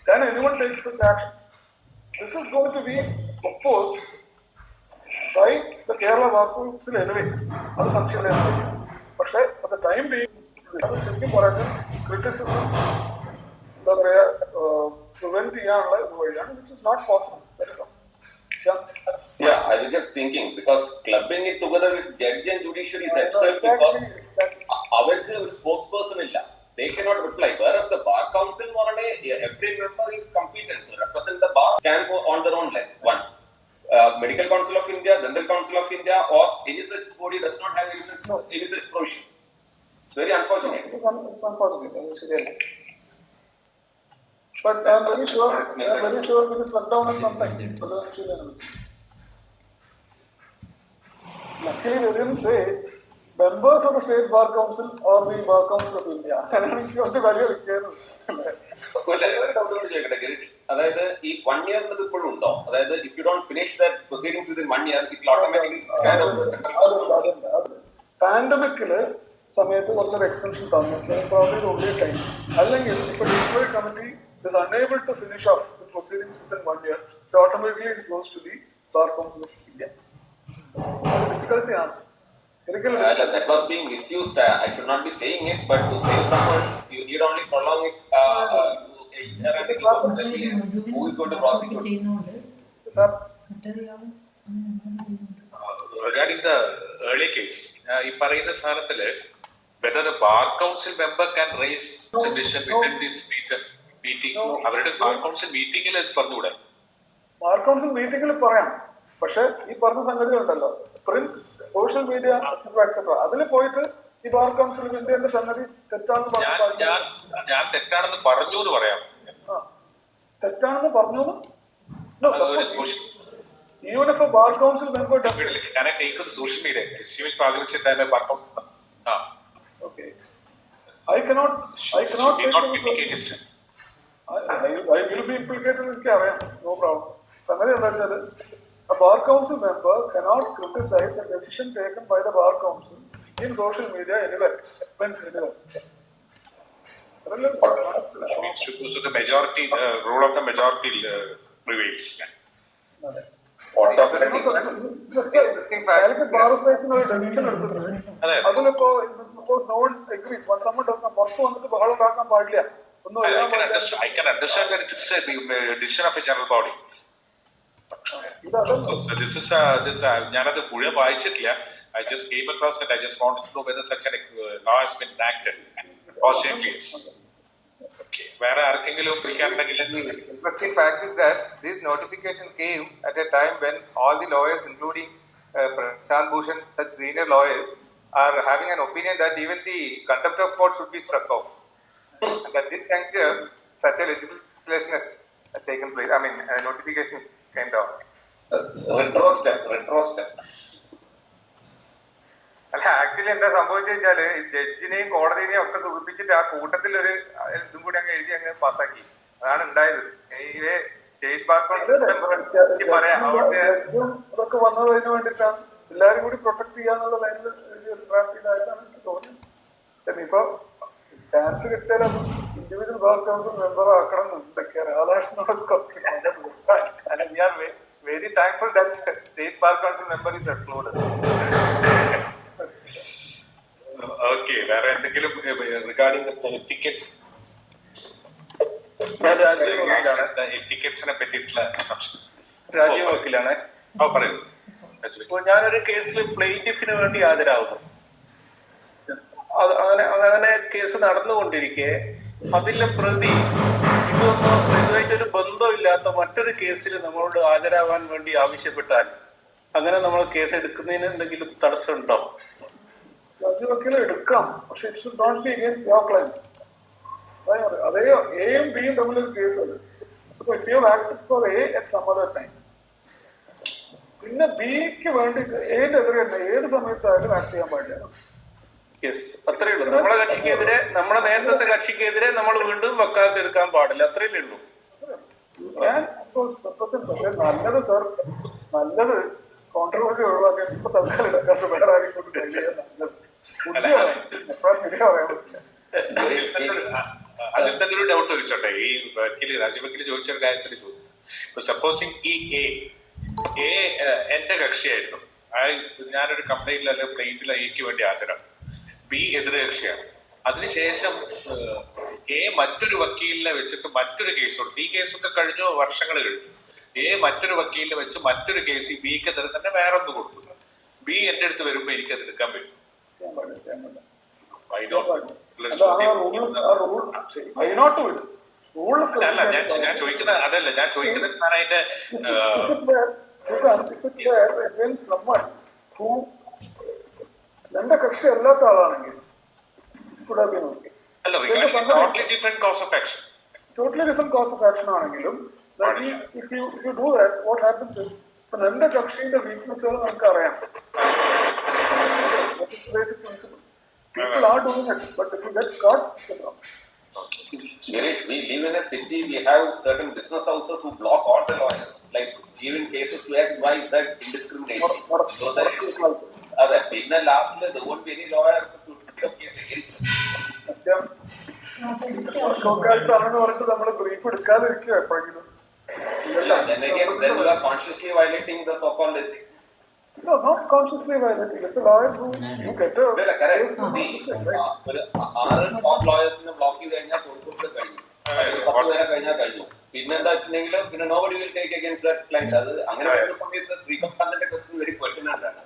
Can anyone take such action? This is going to be opposed by the Kerala Bar Council anyway. That's something else. But for the time being, criticism prevent which is not possible. That is all. Yeah, I was just thinking, because clubbing it together with judge and judiciary is absurd, because അവർക്ക് ഒരു spokes person ഇല്ല. they cannot reply. Whereas the bar council, every member is competent to represent the bar, stand for on their own legs. One, Medical Council of India, Dental Council of India, or any such body does not have any such provision. It's very unfortunate. It's unfortunate. But I'm very sure we will shut down at some time. Luckily, they didn't say members of the State Bar Council or the Bar Council of India. അതായത് ഈ 1 year ഇപ്പോഴും ഉണ്ടോ? അതായത് if you don't finish that proceedings within 1 year, it will automatically stand out the central government. പാൻഡമിക്കില് സമയത്ത് കുറച്ചൊരു extension തന്നു. Problem only time. അല്ലെങ്കിൽ if a disciplinary committee is unable to finish off the proceedings within 1 year, it automatically goes to the Bar Council of India. Difficulty ആണ്. That was being misused. I should not be saying it, but to save someone, you need only prolong it. Who is going to prosecute? Regarding the early case, ഈ പറയുന്ന സ്ഥാനത്തില് whether the bar council member can raise the decision within this meeting, അവരുടെ bar council മീറ്റിംഗിൽ പറഞ്ഞുകൂടെ? Bar council മീറ്റിംഗിൽ പറയാം. പക്ഷെ ഈ പറഞ്ഞ സംഗതി ഉണ്ടല്ലോ, പ്രിന്റ്, സോഷ്യൽ മീഡിയ, എക്സെട്ര, അതിൽ പോയിട്ട് ഈ ബാർ കൗൺസിൽ ഓഫ് ഇന്ത്യന്റെ സംഗതി തെറ്റാണെന്ന് ഞാൻ തെറ്റാണെന്ന് പറഞ്ഞു എന്ന് പറയാം. തെറ്റാണെന്ന് പറഞ്ഞു. Even if a bar council member does it, can I take the social media? Assuming for argument's sake, I bar council. Okay. I cannot take it. I will be implicated in അറിയാം. No problem. സംഗതി എന്താ വെച്ചാൽ, a bar council member cannot criticize a decision taken by the bar council in social media anywhere. So the majority, role of the majority prevails. അതിലിപ്പോ no one agrees. When someone does not, പുറത്ത് വന്നിട്ട് ബഹളം ഉണ്ടാക്കാൻ പാടില്ല. I can understand that it's a decision of a general body. So this ഞാനത് മുഴുവൻ വായിച്ചിട്ടില്ല. I just came across it. I just wanted to know whether such a law has been enacted. Okay. Where ആർക്കെങ്കിലും interesting fact is that this notification came at a time when all the lawyers, including Prashant Bhushan, such senior lawyers, are having an opinion that even the contempt of court should be struck off. And at this juncture, such a legislation has taken place. I mean, a notification came down. Retro step. അല്ല, actually എന്താ സംഭവിച്ചു വെച്ചാല്, ജഡ്ജിനെയും കോടതിനെയും ഒക്കെ സൂചിപ്പിച്ചിട്ട് ആ കൂട്ടത്തിൽ ഒരു ഇതും കൂടി അങ്ങ് എഴുതി അങ്ങ് പാസ്സാക്കി. അതാണ് ഉണ്ടായത്. സ്റ്റേറ്റ് ബാർ കൗൺസിൽ പറയാം അതൊക്കെ വന്നതിന് വേണ്ടിയിട്ടാണ്, എല്ലാരും കൂടി പ്രൊട്ടക്ട് ചെയ്യാന്നുള്ള ലൈനിൽ ഡ്രാഫ്റ്റ് ചെയ്തായിട്ടാണ് എനിക്ക് തോന്നിയത്. ഇപ്പൊ ചാൻസ് കിട്ടിയാൽ അത് ഇൻഡിവിജ്വൽ ബാർ കൗൺസിൽ മെമ്പർ ആക്കണം എന്നുണ്ടൊക്കെ രാധാകൃഷ്ണനോട് കുറച്ച് we are very thankful that state bar council member is excluded. Okay, വേറെ എന്തെങ്കിലും regarding the tickets? ടിക്കറ്റ്സിനെ പറ്റിയിട്ടുള്ള രാജീവ് വക്കീലാണ്. പറയൂ. ഇപ്പോൾ ഞാനൊരു കേസിൽ പ്ലെയിന്റിഫിന് വേണ്ടി ഹാജരാകുന്നു. അങ്ങനെ കേസ് നടന്നുകൊണ്ടിരിക്കെ അതിലെ പ്രതി ഇതുമായിട്ടൊരു ബന്ധമില്ലാത്ത മറ്റൊരു കേസിൽ നമ്മളോട് ഹാജരാവാൻ വേണ്ടി ആവശ്യപ്പെട്ടാൽ അങ്ങനെ നമ്മൾ കേസ് എടുക്കുന്നതിന് എന്തെങ്കിലും തടസ്സമുണ്ടോ? വക്കീൽ എടുക്കാം, പക്ഷെ it should not be against your client. അതേ എയും ബിയും തമ്മിലൊരു കേസ് അത്. If you acted for A at some other time, പിന്നെ ബിക്ക് വേണ്ടിയിട്ട് ഏതെതിരെ ഏത് സമയത്തായാലും ആക്ട് ചെയ്യാൻ പാടില്ല. യെസ്, അത്രേ ഉള്ളൂ. നമ്മളെ കക്ഷിക്കെതിരെ, നമ്മുടെ നേരത്തെ കക്ഷിക്കെതിരെ നമ്മൾ വീണ്ടും വക്കാലത്ത് എടുക്കാൻ പാടില്ല, അത്രയല്ലേ ഉള്ളൂ. നല്ലത് സർ, നല്ലത് കോൺട്രവേഴ്സി ഒഴിവാക്കാൻ ഇപ്പൊ തൽക്കാലം എടുക്കാത്ത വേറെ ആരെക്കൊണ്ട് കഴിയാൻ നല്ലത്. അതെന്തെങ്കിലും ഒരു ഡൗട്ട് ചോദിച്ചോട്ടെ. ഈ വക്കീല് രാജവക്കീല് ചോദിച്ചൊരു കാര്യത്തിൽ ചോദിച്ചു. ഇപ്പൊ സപ്പോസിങ് ഈ എ എന്റെ കക്ഷിയായിരുന്നു, ഞാനൊരു കംപ്ലൈന്റിൽ അല്ലെങ്കിൽ പ്ലെയിന്റിൽ എക്ക് വേണ്ടി ഹാജരാണ്. ബി എതിരെ കക്ഷിയാണ്. അതിനുശേഷം എ മറ്റൊരു വക്കീലിനെ വെച്ചിട്ട് മറ്റൊരു കേസ് കൊടുത്തു. ഈ കേസൊക്കെ കഴിഞ്ഞു, വർഷങ്ങൾ കഴിഞ്ഞു. എ മറ്റൊരു വക്കീലിനെ വെച്ച് മറ്റൊരു കേസ് ഈ ബിക്ക് എതിരെ തന്നെ വേറെ ഒന്ന് കൊടുക്കുന്നു. ബി എന്റെ അടുത്ത് വരുമ്പോ എനിക്കത് എടുക്കാൻ പറ്റും. അതാണ് ആ റൂൾസ്, ആ റൂൾ അതിനോട്ട് വിടും. അല്ല ഞാൻ ചോദിക്കുന്നത് അതല്ല, ഞാൻ ചോദിക്കുന്നത് അതിന്റെ എന്റെ കക്ഷി അല്ലാത്ത ആളാണെങ്കിൽ അല്ല, totally different course of action, totally different course of action ആണെങ്കിലും if you do that, what happens is എന്റെ കക്ഷിയുടെ വീക്ക്നെസ്സുകൾ നമുക്ക് അറിയാം. People are doing it, but if you get caught, it's a problem. Girish, we live in a city, we have certain business houses who block all the lawyers, like giving cases to X, Y, Z indiscriminately. So that in the last there won't be any lawyer to take a case against them. നമ്മള് brief എടുക്കാതിരിക്കുക എപ്പോഴെങ്കിലും. Then again, then you are consciously violating the so-called ethics. No, not consciously violating. It's a lawyer who you get a... Correct. See, top lawyers in a block ചെയ്ത് കഴിഞ്ഞാൽ കൊടുക്കുന്നത് കഴിഞ്ഞു, 10 പേരെ കഴിഞ്ഞാൽ കഴിഞ്ഞു. പിന്നെന്താ വെച്ചിട്ടുണ്ടെങ്കിൽ പിന്നെ nobody will take against that client. അത് അങ്ങനെ വരുന്ന സമയത്ത് ശ്രീകാന്തിന്റെ ക്വസ്റ്റ്യൻ വെരി പെർട്ടിനന്റ് ആണ്.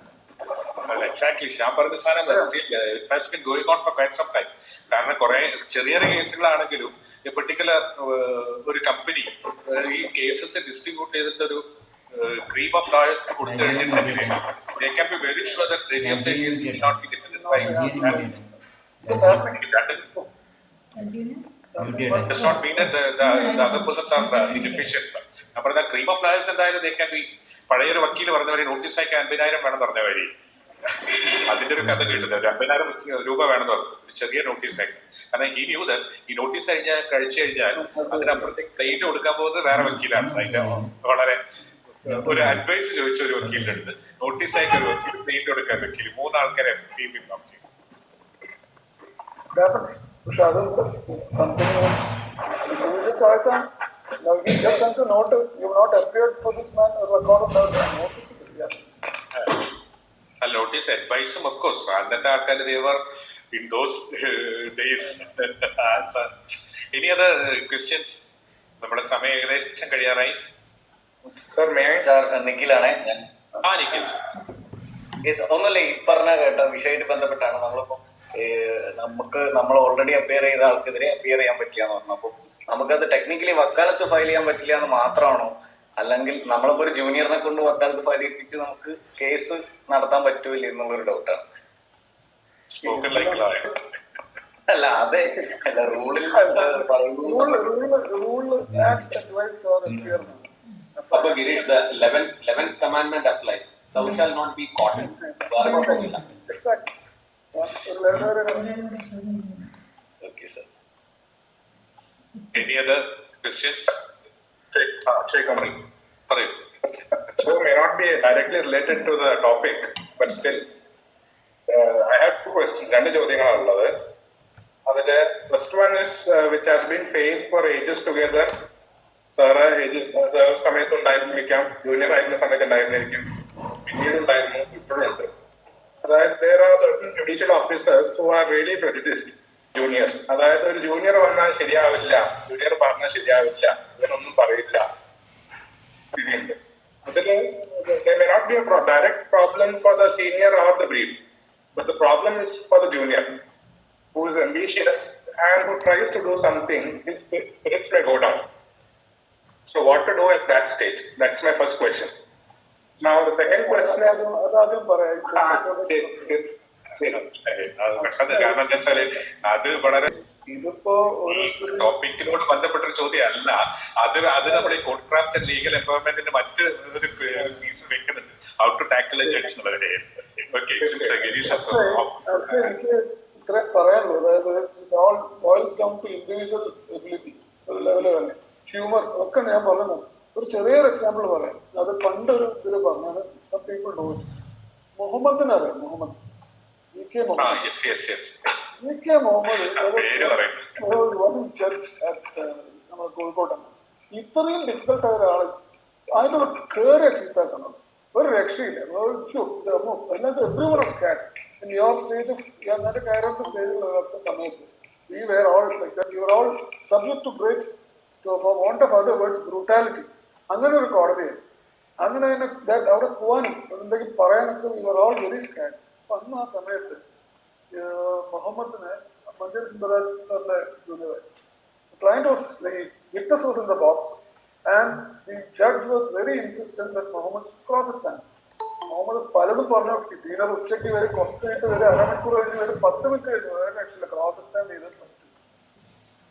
എക്സാക്ട്ലി ഞാൻ പറഞ്ഞ സാധനം it has been going on for quite some time. കാരണം കുറെ ചെറിയ കേസുകളാണെങ്കിലും പെർട്ടിക്കുലർ ഒരു കമ്പനി ഈ കേസസ് ഡിസ്ട്രിബ്യൂട്ട് ചെയ്തിട്ട് ഒരു cream of lawyers കൊടുത്തു കഴിഞ്ഞിട്ടുണ്ടെങ്കിൽ they can be very sure that the case will not be defended by does not mean that the other persons are inefficient. അപ്പോൾ cream of lawyers എന്തായാലും they can be പഴയൊരു വക്കീൽ പറഞ്ഞ വഴി notice അയക്കാൻ 50,000 വേണം പറഞ്ഞ വഴി അതിന്റെ ഒരു കഥ കേട്ടത് 50,000 രൂപ വേണമെന്ന് പറഞ്ഞു ഒരു ചെറിയ നോട്ടീസ് അയക്കാൻ. കാരണം ഈ ന്യൂ ഈ നോട്ടീസ് കഴിച്ചു കഴിഞ്ഞാൽ അതിനപ്പുറത്തേക്ക് ക്ലെയിം കൊടുക്കാൻ പോകുന്നത് വേറെ വക്കീലാണ്. അതിന്റെ വളരെ ഒരു അഡ്വൈസ് ചോദിച്ച ഒരു വക്കീലുണ്ട്, നോട്ടീസ് അയക്കാൻ ഒരു വക്കീൽ, ക്ലെയിം കൊടുക്കാൻ വക്കീൽ, 3 ആൾക്കാരെ പക്ഷെ അത് നോട്ടീസ് അഡ്വൈസും ഓഫ് കോഴ്സ് അന്നത്തെ ആൾക്കാർ ദേവർ ഇൻ ദോസ് ഡേയ്സ്. ഇനി അത് ക്വസ്റ്റ്യൻസ്, നമ്മുടെ സമയം ഏകദേശം കഴിയാറായി. നിഖിലാണേ ഞാൻ. ഒന്നുമില്ല, ഈ പറഞ്ഞ കേട്ട വിഷയമായിട്ട് ബന്ധപ്പെട്ടാണ് നമ്മളിപ്പോ നമ്മൾ ഓൾറെഡി അപ്പിയർ ചെയ്ത ആൾക്കെതിരെ അപ്പിയർ ചെയ്യാൻ പറ്റില്ല എന്ന് പറഞ്ഞു. അപ്പൊ നമുക്കത് ടെക്നിക്കലി വക്കാലത്ത് ഫയൽ ചെയ്യാൻ പറ്റില്ല എന്ന് മാത്രമാണോ, അല്ലെങ്കിൽ നമ്മളിപ്പോ ഒരു ജൂനിയറിനെ കൊണ്ട് വക്കാലത്ത് ഫയൽ ചെയ്യിപ്പിച്ച് നമുക്ക് കേസ് നടത്താൻ പറ്റൂല എന്നുള്ളൊരു ഡൗട്ടാണ്. അല്ല അതെ അല്ല റൂളിൽ അപ്പൊ Girish, the 11th commandment applies. Thou shall not be caught. Exactly. Okay, sir. Any other questions? So may not be directly related to the topic, but still, I have 2 questions. 2 ചോദ്യങ്ങളാണുള്ളത്. അതിന്റെ first one is which has been faced for ages together. Sir സമയത്ത് ഉണ്ടായിരുന്നിരിക്കാം, junior ആയിരുന്ന സമയത്ത് ഉണ്ടായിരുന്നിരിക്കും, പിന്നീട് ഉണ്ടായിരുന്നു, ഇപ്പോഴുണ്ട്. അതായത് there are certain judicial officers who are really prejudiced juniors. അതായത് ഒരു junior വന്നാൽ ശരിയാവില്ല, ജൂനിയർ പറഞ്ഞാൽ ശരിയാവില്ല, ഇവനൊന്നും പറയില്ല. ഇതിന്റെ അതില് there may not be a direct problem for the senior or the brief, but the problem is for the junior who is ambitious and who tries to do something. His spirits may go down. So what to do at that stage? That's my first question. Now the second question is അത് വളരെ ടോപ്പിക്കിനോട് ബന്ധപ്പെട്ടൊരു ചോദ്യം അല്ല. അത് നമ്മുടെ contract legal എംപവർമെന്റിന്റെ മറ്റ് ഒരു season വെക്കുന്നുണ്ട്, how to tackle a judge എന്നുള്ളതിനെ. ഇത്ര പറയാനുള്ളൂ. അതായത് ഹ്യൂമർ ഒക്കെ ഞാൻ പറഞ്ഞു. ഒരു ചെറിയൊരു എക്സാമ്പിൾ പറയാം. അത് പണ്ടൊരു ഇതിൽ പറഞ്ഞാണ്, സം പീപ്പിൾ നോ ഇറ്റ്. മുഹമ്മദിനെ അറിയാം, മുഹമ്മദ് ജഡ്ജ് നമ്മുടെ കോഴിക്കോട്ടാണ്. ഇത്രയും ഡിഫിക്കൽട്ട് ആയ ഒരാള് അതിനോട് കയറിയ ചീത്താക്കണം, ഒരു രക്ഷയില്ല. അതിനകത്ത് everyone was squad in your stage. എന്നിട്ട് കയറേണ്ട സ്റ്റേജിലുള്ള സമയത്ത് we were all like that. You were all subject to great, for want of other words, brutality. അങ്ങനെ ഒരു കോടതിയാണ്. അങ്ങനെ അവിടെ പോവാനും എന്തെങ്കിലും പറയാനൊക്കെ we were all very scared. അപ്പൊ അന്ന് ആ സമയത്ത് മുഹമ്മദിനെ Manjeri junior. The client was, the witness was in the box, and the judge was very insistent that Muhammad cross-examine. Muhammad പലതും പറഞ്ഞു. സീനിയർ ഉച്ചയ്ക്ക് വരെ കുറച്ച് കഴിഞ്ഞിട്ട് വരെ അരമണിക്കൂർ കഴിഞ്ഞ് വരെ 10 മിനിറ്റ് കഴിഞ്ഞു ആക്ച്വലി ക്രോസ്-എക്സാമിൻ ചെയ്തിട്ടുണ്ട്.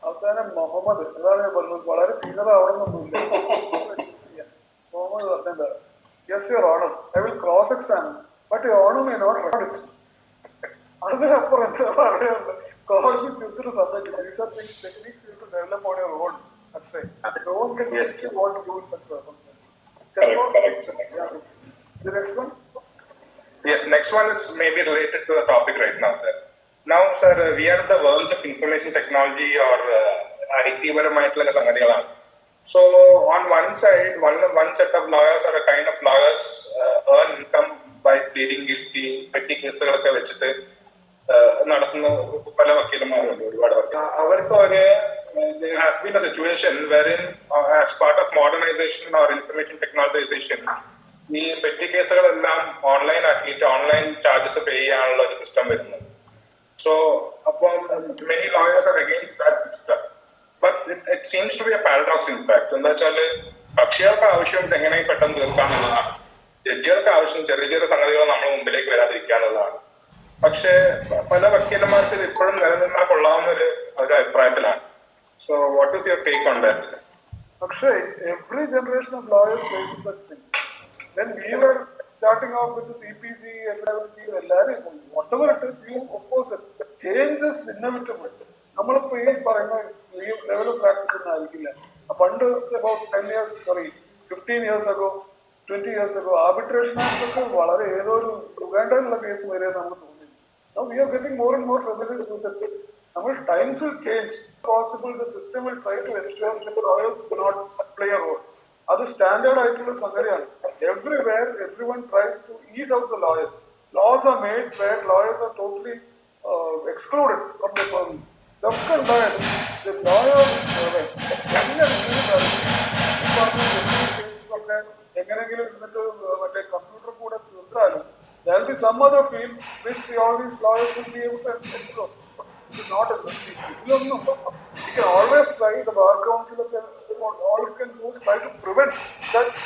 അവസാനം മുഹമ്മദ്, അതാണ് ഞാൻ പറഞ്ഞത്, വളരെ സീനിയർ ആവണമെന്നൊന്നുമില്ല. മുഹമ്മദ് പറഞ്ഞത്, yes your honour, I will cross-examine, but your honor may not record it. അതിനപ്പുറം എന്താ പറയുന്നത്? കോടതി തിരിച്ചിട്ട് സമ്മതിക്കില്ല. These are things, techniques you have to develop on your own. അത്രേ. No one can teach you what to do in such circumstances. Correct. The next one? Yes, next one is maybe related to the topic right now, sir. Now, sir, we are the world of information technology or IT-പരമായിട്ടുള്ള സംഗതികളാണ്. So, on one side, one set of lawyers or a kind of lawyers earn income by pleading guilty, petty കേസുകളൊക്കെ വെച്ചിട്ട് നടത്തുന്ന പല വക്കീലന്മാരുണ്ട്, ഒരുപാട് വക്കീൽ. അവർക്ക് ഒരു there has been a situation wherein as part of modernization or information technologization, ഈ petty കേസുകളെല്ലാം ഓൺലൈൻ ആക്കിയിട്ട് ഓൺലൈൻ ചാർജസ് പേ ചെയ്യാനുള്ള ഒരു സിസ്റ്റം വരുന്നു. സോ അപ്പം many lawyers are against that system. But it seems to be a paradox in fact. എന്താ വെച്ചാൽ കക്ഷികൾക്ക് ആവശ്യം എങ്ങനെ പെട്ടെന്ന് തീർക്കാന്നുള്ളതാണ്, ജഡ്ജികൾക്ക് ആവശ്യം ചെറിയ ചെറിയ സംഗതികൾ നമ്മുടെ മുമ്പിലേക്ക് വരാതിരിക്കാനുള്ളതാണ്. പക്ഷേ പല വക്കീലന്മാർക്ക് ഇത് ഇപ്പോഴും നിലനിന്നാൽ കൊള്ളാവുന്ന ഒരു അഭിപ്രായത്തിലാണ്. So what is your take on that? Akshay, every generation of lawyers faces such things. When we were starting off with the CPC, FLT, whatever it is, you oppose it. Change is inevitable. നമ്മളിപ്പോ ഈ പറയുന്ന ഈ level of practice ഒന്നും ആയിരിക്കില്ല. പണ്ട് about 15 years ago, 20 years ago, arbitration acts ഒക്കെ വളരെ ഏതോ ഒരു ഉഗാണ്ടയിലുള്ള കേസ് വരെ നമുക്ക് തോന്നി. Now we are getting more and more familiar with it. Our times will change. Possible, the system will try to ensure that the lawyers do not play a role. That is standard ആയിട്ടുള്ള സംഗതിയാണ്. Everywhere, everyone tries to ease out the lawyers. Laws are made where lawyers are totally excluded from the firm. The lawyer എങ്ങനെയെങ്കിലും ഇരുന്നിട്ട് മറ്റേ computer കൂടെ തീർത്താലും there will be some other field which all these lawyers will be able to explore. It is not a you can always try, the bar council all you can do is try to prevent such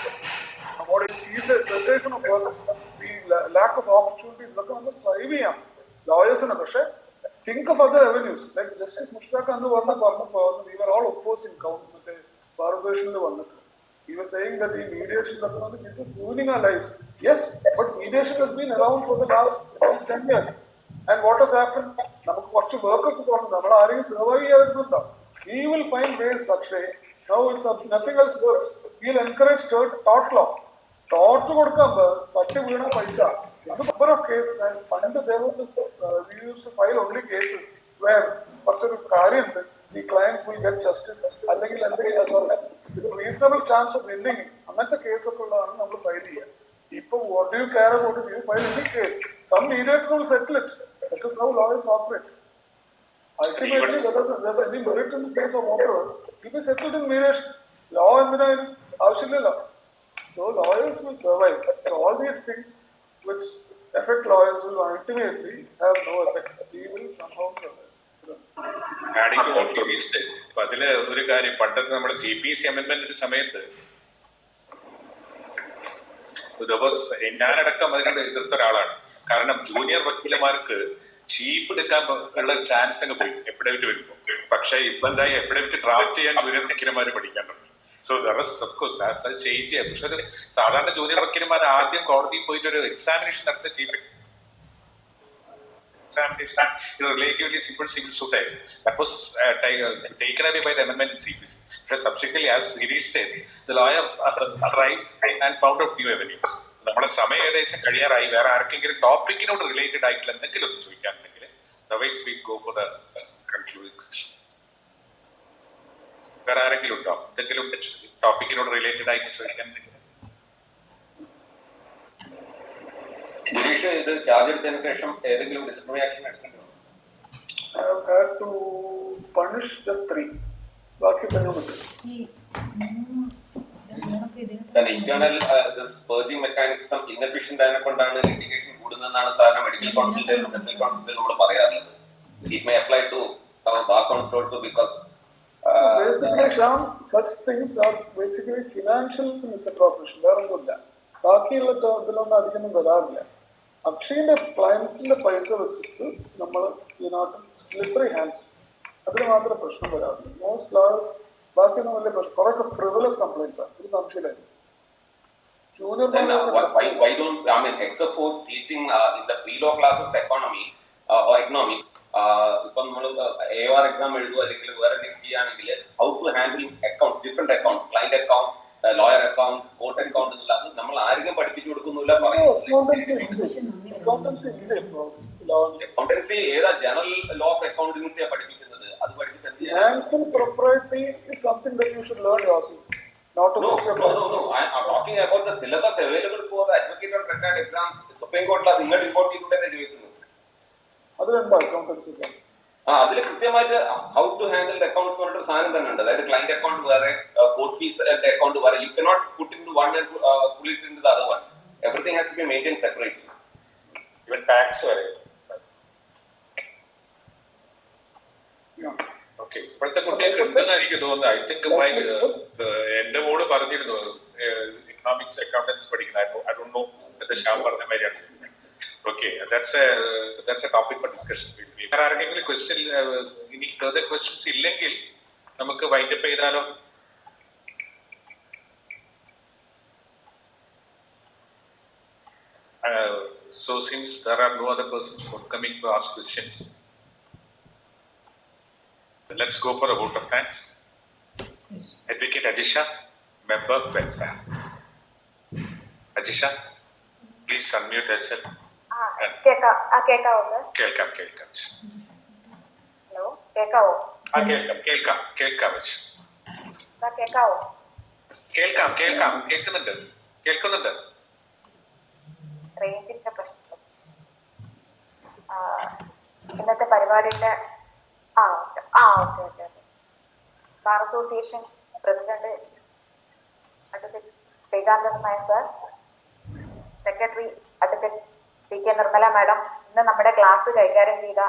what it sees a cessation of work, the lack of opportunities. Look on the try lawyers in a പക്ഷേ think of other avenues like Justice Mushtaq അന്ന് പറഞ്ഞപ്പോൾ we were all opposing മറ്റേ ബാർബേഷനിൽ വന്നിട്ട് he was saying that the mediation it is ruining our lives. Yes, but mediation has been around for the last 10 years. And what has happened? നമുക്ക് കുറച്ച് വർക്കൊക്കെ തോന്നുന്നു, നമ്മൾ ആരെയും survive ചെയ്യാതിരുന്നുണ്ടോ? We will find ways, Akshay. Now if nothing else works, we will encourage tort law. Tort കൊടുക്കാൻ തട്ടി വീണ പൈസ. Number of cases, and fund we used to file only cases where കുറച്ചൊരു കാര്യമുണ്ട്, the client will get justice. അല്ലെങ്കിൽ reasonable chance of winning. അങ്ങനത്തെ കേസൊക്കെ ഉള്ളതാണ് നമ്മൾ ഫയൽ ചെയ്യുക. ഇപ്പൊ what do you care about it? You file any case. Some mediator will settle it. That is how lawyers operate. Ultimately, whether there's any merit in the case or whatever, it will be settled in mediation. Law എന്തിനായാലും ആവശ്യമില്ല. So lawyers will survive. So all these things which affect lawyers will ultimately have no effect. We will somehow survive. അപ്പൊ അതില് ഒരു കാര്യം, പണ്ടത്തെ നമ്മുടെ CPC അമെന്റ്മെന്റിന്റെ സമയത്ത് ഞാനടക്കം അതിനോട് എതിർത്ത ഒരാളാണ്. കാരണം ജൂനിയർ വക്കീലന്മാർക്ക് ചീഫ് എടുക്കാൻ ഉള്ള ചാൻസ് അങ്ങ് പോയി എഫിഡവിറ്റ് വരുമ്പോൾ. പക്ഷെ ഇപ്പൊ എന്തായി, എഫിഡവിറ്റ് ഡ്രാഫ്റ്റ് ചെയ്യാൻ ജൂനിയർ വക്കീലന്മാർ പഠിക്കാനുണ്ട്. സോ അത് ചേഞ്ച് ചെയ്യാം. പക്ഷെ അത് സാധാരണ ജൂനിയർ വക്കീലന്മാർ ആദ്യം കോടതിയിൽ പോയിട്ട് ഒരു എക്സാമിനേഷൻ നടത്തുന്ന chief examination is a relatively simple civil suit. That was taken away by the amendment in CPC. But subsequently, as Girish said, the lawyer tried and found out new avenues. നമ്മുടെ സമയം ഏകദേശം കഴിയാറായി. വേറെ ആർക്കെങ്കിലും ടോപ്പിക്കിനോട് related ആയിട്ടുള്ള എന്തെങ്കിലും ഒന്ന് ചോദിക്കാനുണ്ടെങ്കിൽ otherwise we go for the concluding section. വേറെ ആരെങ്കിലും ഉണ്ടോ എന്തെങ്കിലും ടോപ്പിക്കിനോട് റിലേറ്റഡ് ആയിട്ട് ചോദിക്കാനുണ്ടെങ്കിൽ? ഗിരീഷ്, ഇത് ചാർജ് എടുത്തതിന് ശേഷം ഏതെങ്കിലും ഡിസിപ്ലിനറി ആക്ഷൻ എടുക്കണ്ടോ? I have had to punish just 3. ബാക്കി ഇന്റേണൽ പേർജിംഗ് മെക്കാനിസം ഇൻഎഫിഷ്യന്റ് ആയതിനെ കൊണ്ടാണ് ലിറ്റിഗേഷൻ കൂടുന്നതെന്നാണ് സാധാരണ മെഡിക്കൽ കൗൺസിലിന്റെ ഡെന്റൽ കൗൺസിലിനോട് പറയാറുള്ളത്. It may apply to become a bar council also because basically, Shyam, such things are basically financial misappropriation. വേറൊന്നുമില്ല. ബാക്കിയുള്ള ഇതിലൊന്നും അധികമൊന്നും വരാറില്ല. അക്ഷയന്റെ ക്ലയന്റിന്റെ പൈസ വെച്ചിട്ട് നമ്മൾ സ്ലിപ്പറി ഹാൻഡ്സ് അതിന് മാത്രമേ പ്രശ്നം വരാറില്ല. മോസ്റ്റ് ലോയേഴ്സ് ബാക്കിയൊന്നും വലിയ പ്രശ്നം കുറേയൊക്കെ ഫ്രിവലസ് കംപ്ലൈൻസ് ആണ്. ഒരു സംശയമില്ലായിരുന്നു. then why don't except for teaching in the pre-law classes economy or economics ഇപ്പം നമ്മൾ AOR എക്സാം എഴുതുക അല്ലെങ്കിൽ വേറെ എന്തെങ്കിലും ചെയ്യുകയാണെങ്കിൽ how to handle accounts different accounts client account lawyer account court account എന്നുള്ള അത് നമ്മൾ ആരെങ്കിലും പഠിപ്പിച്ചു കൊടുക്കുന്നില്ല അക്കൗണ്ടൻസി ഏതാ ജനറൽ ലോ ഓഫ് അക്കൗണ്ടൻസിയാ പഠിപ്പിക്കുന്നത് അത് പഠിപ്പിച്ച് എന്ത് Not to No. I'm talking about the syllabus available for the advocate on record exams. Supreme Court la നിങ്ങൾ import ചെയ്തിട്ടുണ്ടെന്ന് ചോദിക്കുന്നു. അതിലെന്താ അക്കൗണ്ടൻസി? അതിൽ കൃത്യമായിട്ട് how to handle the accounts പറഞ്ഞിട്ട് സാധനം തന്നെ ഉണ്ട്. അതായത് ക്ലയന്റ് അക്കൗണ്ട് വേറെ കോർട്ട് ഫീസ് അക്കൗണ്ട് വേറെ. You cannot put into one and pull it into the other one. Everything has to be maintain separately. Even tax വരെ. Okay, ഇപ്പോഴത്തെ കുട്ടികൾക്ക് ഉണ്ടെന്ന് എനിക്ക് തോന്നുന്നു. ഐ തിങ്ക് എന്റെ മോള് പറഞ്ഞിരുന്നു എക്കണോമിക്സ് അക്കൗണ്ടൻസ് പഠിക്കുന്നത്. ഐ ഡോണ്ട് നോ ശ്യാം പറഞ്ഞ മാതിരിയാണ്. Okay, that's A topic for discussion. വേറെ ആർക്കെങ്കിലും ക്വസ്റ്റ്യൻ ഇനി ഫർദർ ക്വസ്റ്റ്യൻസ് ഇല്ലെങ്കിൽ നമുക്ക് വൈൻഡപ്പ് ചെയ്താലോ? So since there are no other persons forthcoming to ask questions, let's go for a vote of thanks. Yes. Advocate Ajisha, member welfare. Ajisha, please unmute yourself. കേക്കാവോ? കേൾക്കാം. Hello, കേക്കാവോ? കേൾക്കാം. കേക്കാവോ? കേൾക്കുന്നുണ്ട്. റേഞ്ചിന്റെ പ്രശ്നം. ഇന്നത്തെ പരിപാടിയുടെ okay. Bar association president advocate Srikanthan Nair sir, secretary advocate PK Nirmala madam, ഇന്ന് നമ്മുടെ ക്ലാസ് കൈകാര്യം ചെയ്ത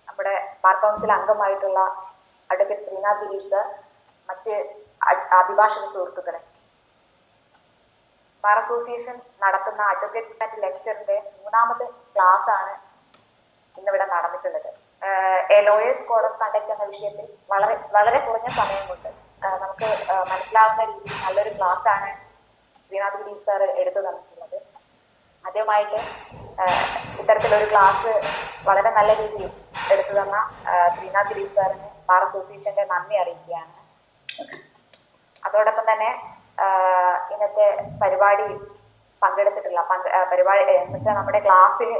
നമ്മുടെ ബാർ കൗൺസിൽ അംഗമായിട്ടുള്ള അഡ്വക്കേറ്റ് ശ്രീനാഥ് ദിലീപ് സാർ, മറ്റ് അഭിഭാഷക സുഹൃത്തുക്കളെ, ബാർ അസോസിയേഷൻ നടത്തുന്ന അഡ്വക്കേറ്റ് ലെക്ചറിന്റെ 3ാമത്തെ ക്ലാസ് ആണ് ഇന്നിവിടെ നടന്നിട്ടുള്ളത്. ലോയേഴ്സ് കോഡ് ഓഫ് കണ്ടക്ട് എന്ന വിഷയത്തിൽ വളരെ കുറഞ്ഞ സമയം കൊണ്ട് നമുക്ക് മനസ്സിലാവുന്ന രീതിയിൽ നല്ലൊരു ക്ലാസ് ആണ് ശ്രീനാഥ് ദിലീപ് സാർ എടുത്തു തന്നിട്ടുള്ളത്. ആദ്യമായിട്ട് ഇത്തരത്തിലൊരു ക്ലാസ് വളരെ നല്ല രീതിയിൽ എടുത്തു തന്ന ശ്രീനാഥ് ദിലീപ് സാറിന് ബാർ അസോസിയേഷന്റെ നന്ദി അറിയിക്കുകയാണ്. അതോടൊപ്പം തന്നെ ഇന്നത്തെ പരിപാടിയിൽ പങ്കെടുത്തിട്ടുള്ള നമ്മുടെ ക്ലാസ്സിൽ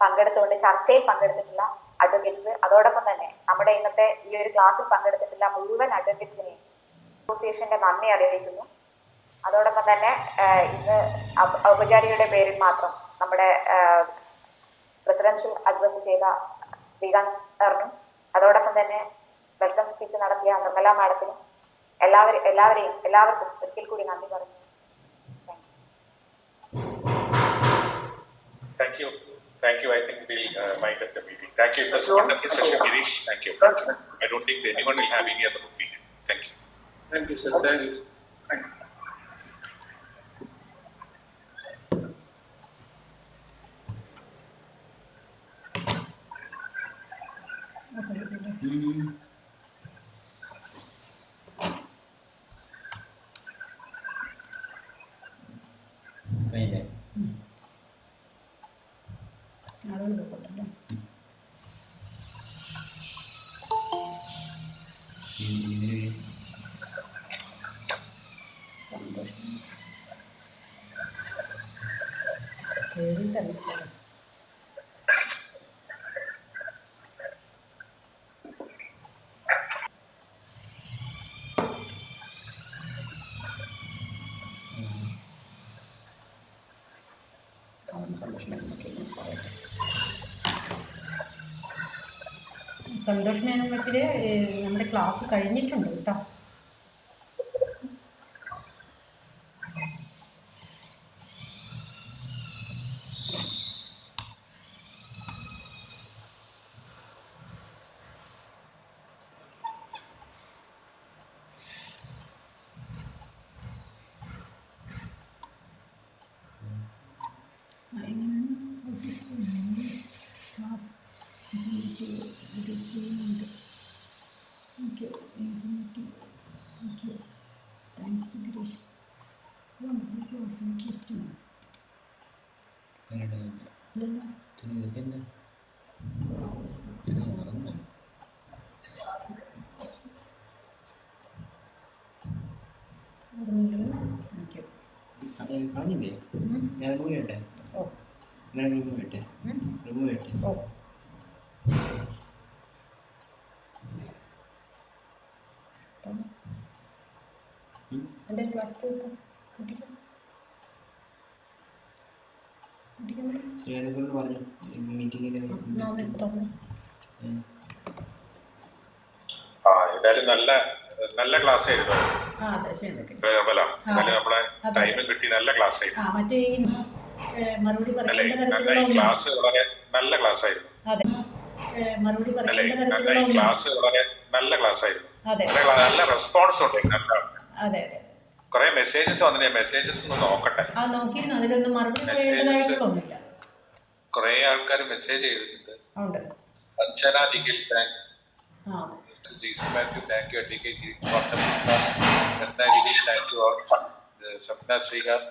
പങ്കെടുത്തുകൊണ്ട് ചർച്ചയിൽ പങ്കെടുത്തിട്ടുള്ള അഡ്വക്കേറ്റ്സ്, അതോടൊപ്പം തന്നെ നമ്മുടെ ഇന്നത്തെ ഈ ഒരു ക്ലാസ്സിൽ പങ്കെടുത്തിട്ടുള്ള മുഴുവൻ അഡ്വക്കേറ്റ്സിനെയും അസോസിയേഷന്റെ നന്ദി അറിയിക്കുന്നു. അതോടൊപ്പം തന്നെ ഇന്ന് ഔപചാരികയുടെ പേരിൽ മാത്രം നമ്മുടെ പ്രസിഡൻഷ്യൽ അഡ്രസ് ചെയ്ത ശ്രീകാന്ത് സാറിനും, അതോടൊപ്പം തന്നെ വെൽക്കം സ്പീച്ച് നടത്തിയ നിർമ്മല മാഡത്തിനും എല്ലാവർക്കും ഒരിക്കൽ കൂടി നന്ദി പറഞ്ഞു. Thank you. I think we'll wind up the meeting. Thank you. It was a wonderful session, Girish. Thank you. I don't think anyone will have any other opinion. Thank you. Thank you, sir. Thank you. Santhosh മേനോട്ടില് നമ്മുടെ class കഴിഞ്ഞിട്ടുണ്ട് കേട്ടോ. Thanks to Girish. Wonderful, it was interesting. Thank you. കളഞ്ഞില്ലേ ഞാൻ remove ചെയ്യട്ടെ ഇങ്ങനെ remove ചെയ്യട്ടെ എൻ്റെ class ശ്രീനഗറിൽ പറഞ്ഞു മീറ്റിങ്ങിൽ ഏതായാലും നല്ല ക്ലാസ് ആയിരുന്നു. നമ്മളെ ടൈം കിട്ടി നല്ല ക്ലാസ് ആയിരുന്നു. മറ്റേ മറുപടി പറയേണ്ട ക്ലാസ് വളരെ നല്ല ക്ലാസ് ആയിരുന്നു. അതെ, മറുപടി പറയേണ്ട ക്ലാസ് വളരെ നല്ല ക്ലാസ് ആയിരുന്നു. അതെ, നല്ല റെസ്പോൺസ് ഉണ്ട്. അതെ അതെ, കുറെ മെസ്സേജസ് വന്നിട്ട് മെസ്സേജസ് ഒന്ന് നോക്കട്ടെ. നോക്കിയിരുന്നു, അതിലൊന്നും മറുപടി പറയേണ്ടതായിട്ടുള്ളൊന്നുമില്ല. കുറെ ആൾക്കാർ മെസ്സേജ് ചെയ്തിട്ടുണ്ട്. Anjana Digil thank you, DK thank you all. Sapna Srigar,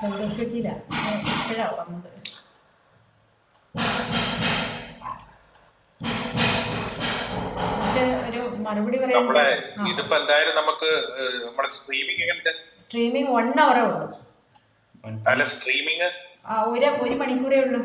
സന്തോഷത്തില്ല എപ്പോഴാ വന്നത്. ഒരു മറുപടി പറയാം. ഇതിപ്പോ എന്തായാലും നമുക്ക് നമ്മുടെ സ്ട്രീമിംഗ് 1 hour ഉള്ളൂ. അല്ല, സ്ട്രീമിംഗ് 1 മണിക്കൂറേ ഉള്ളൂ.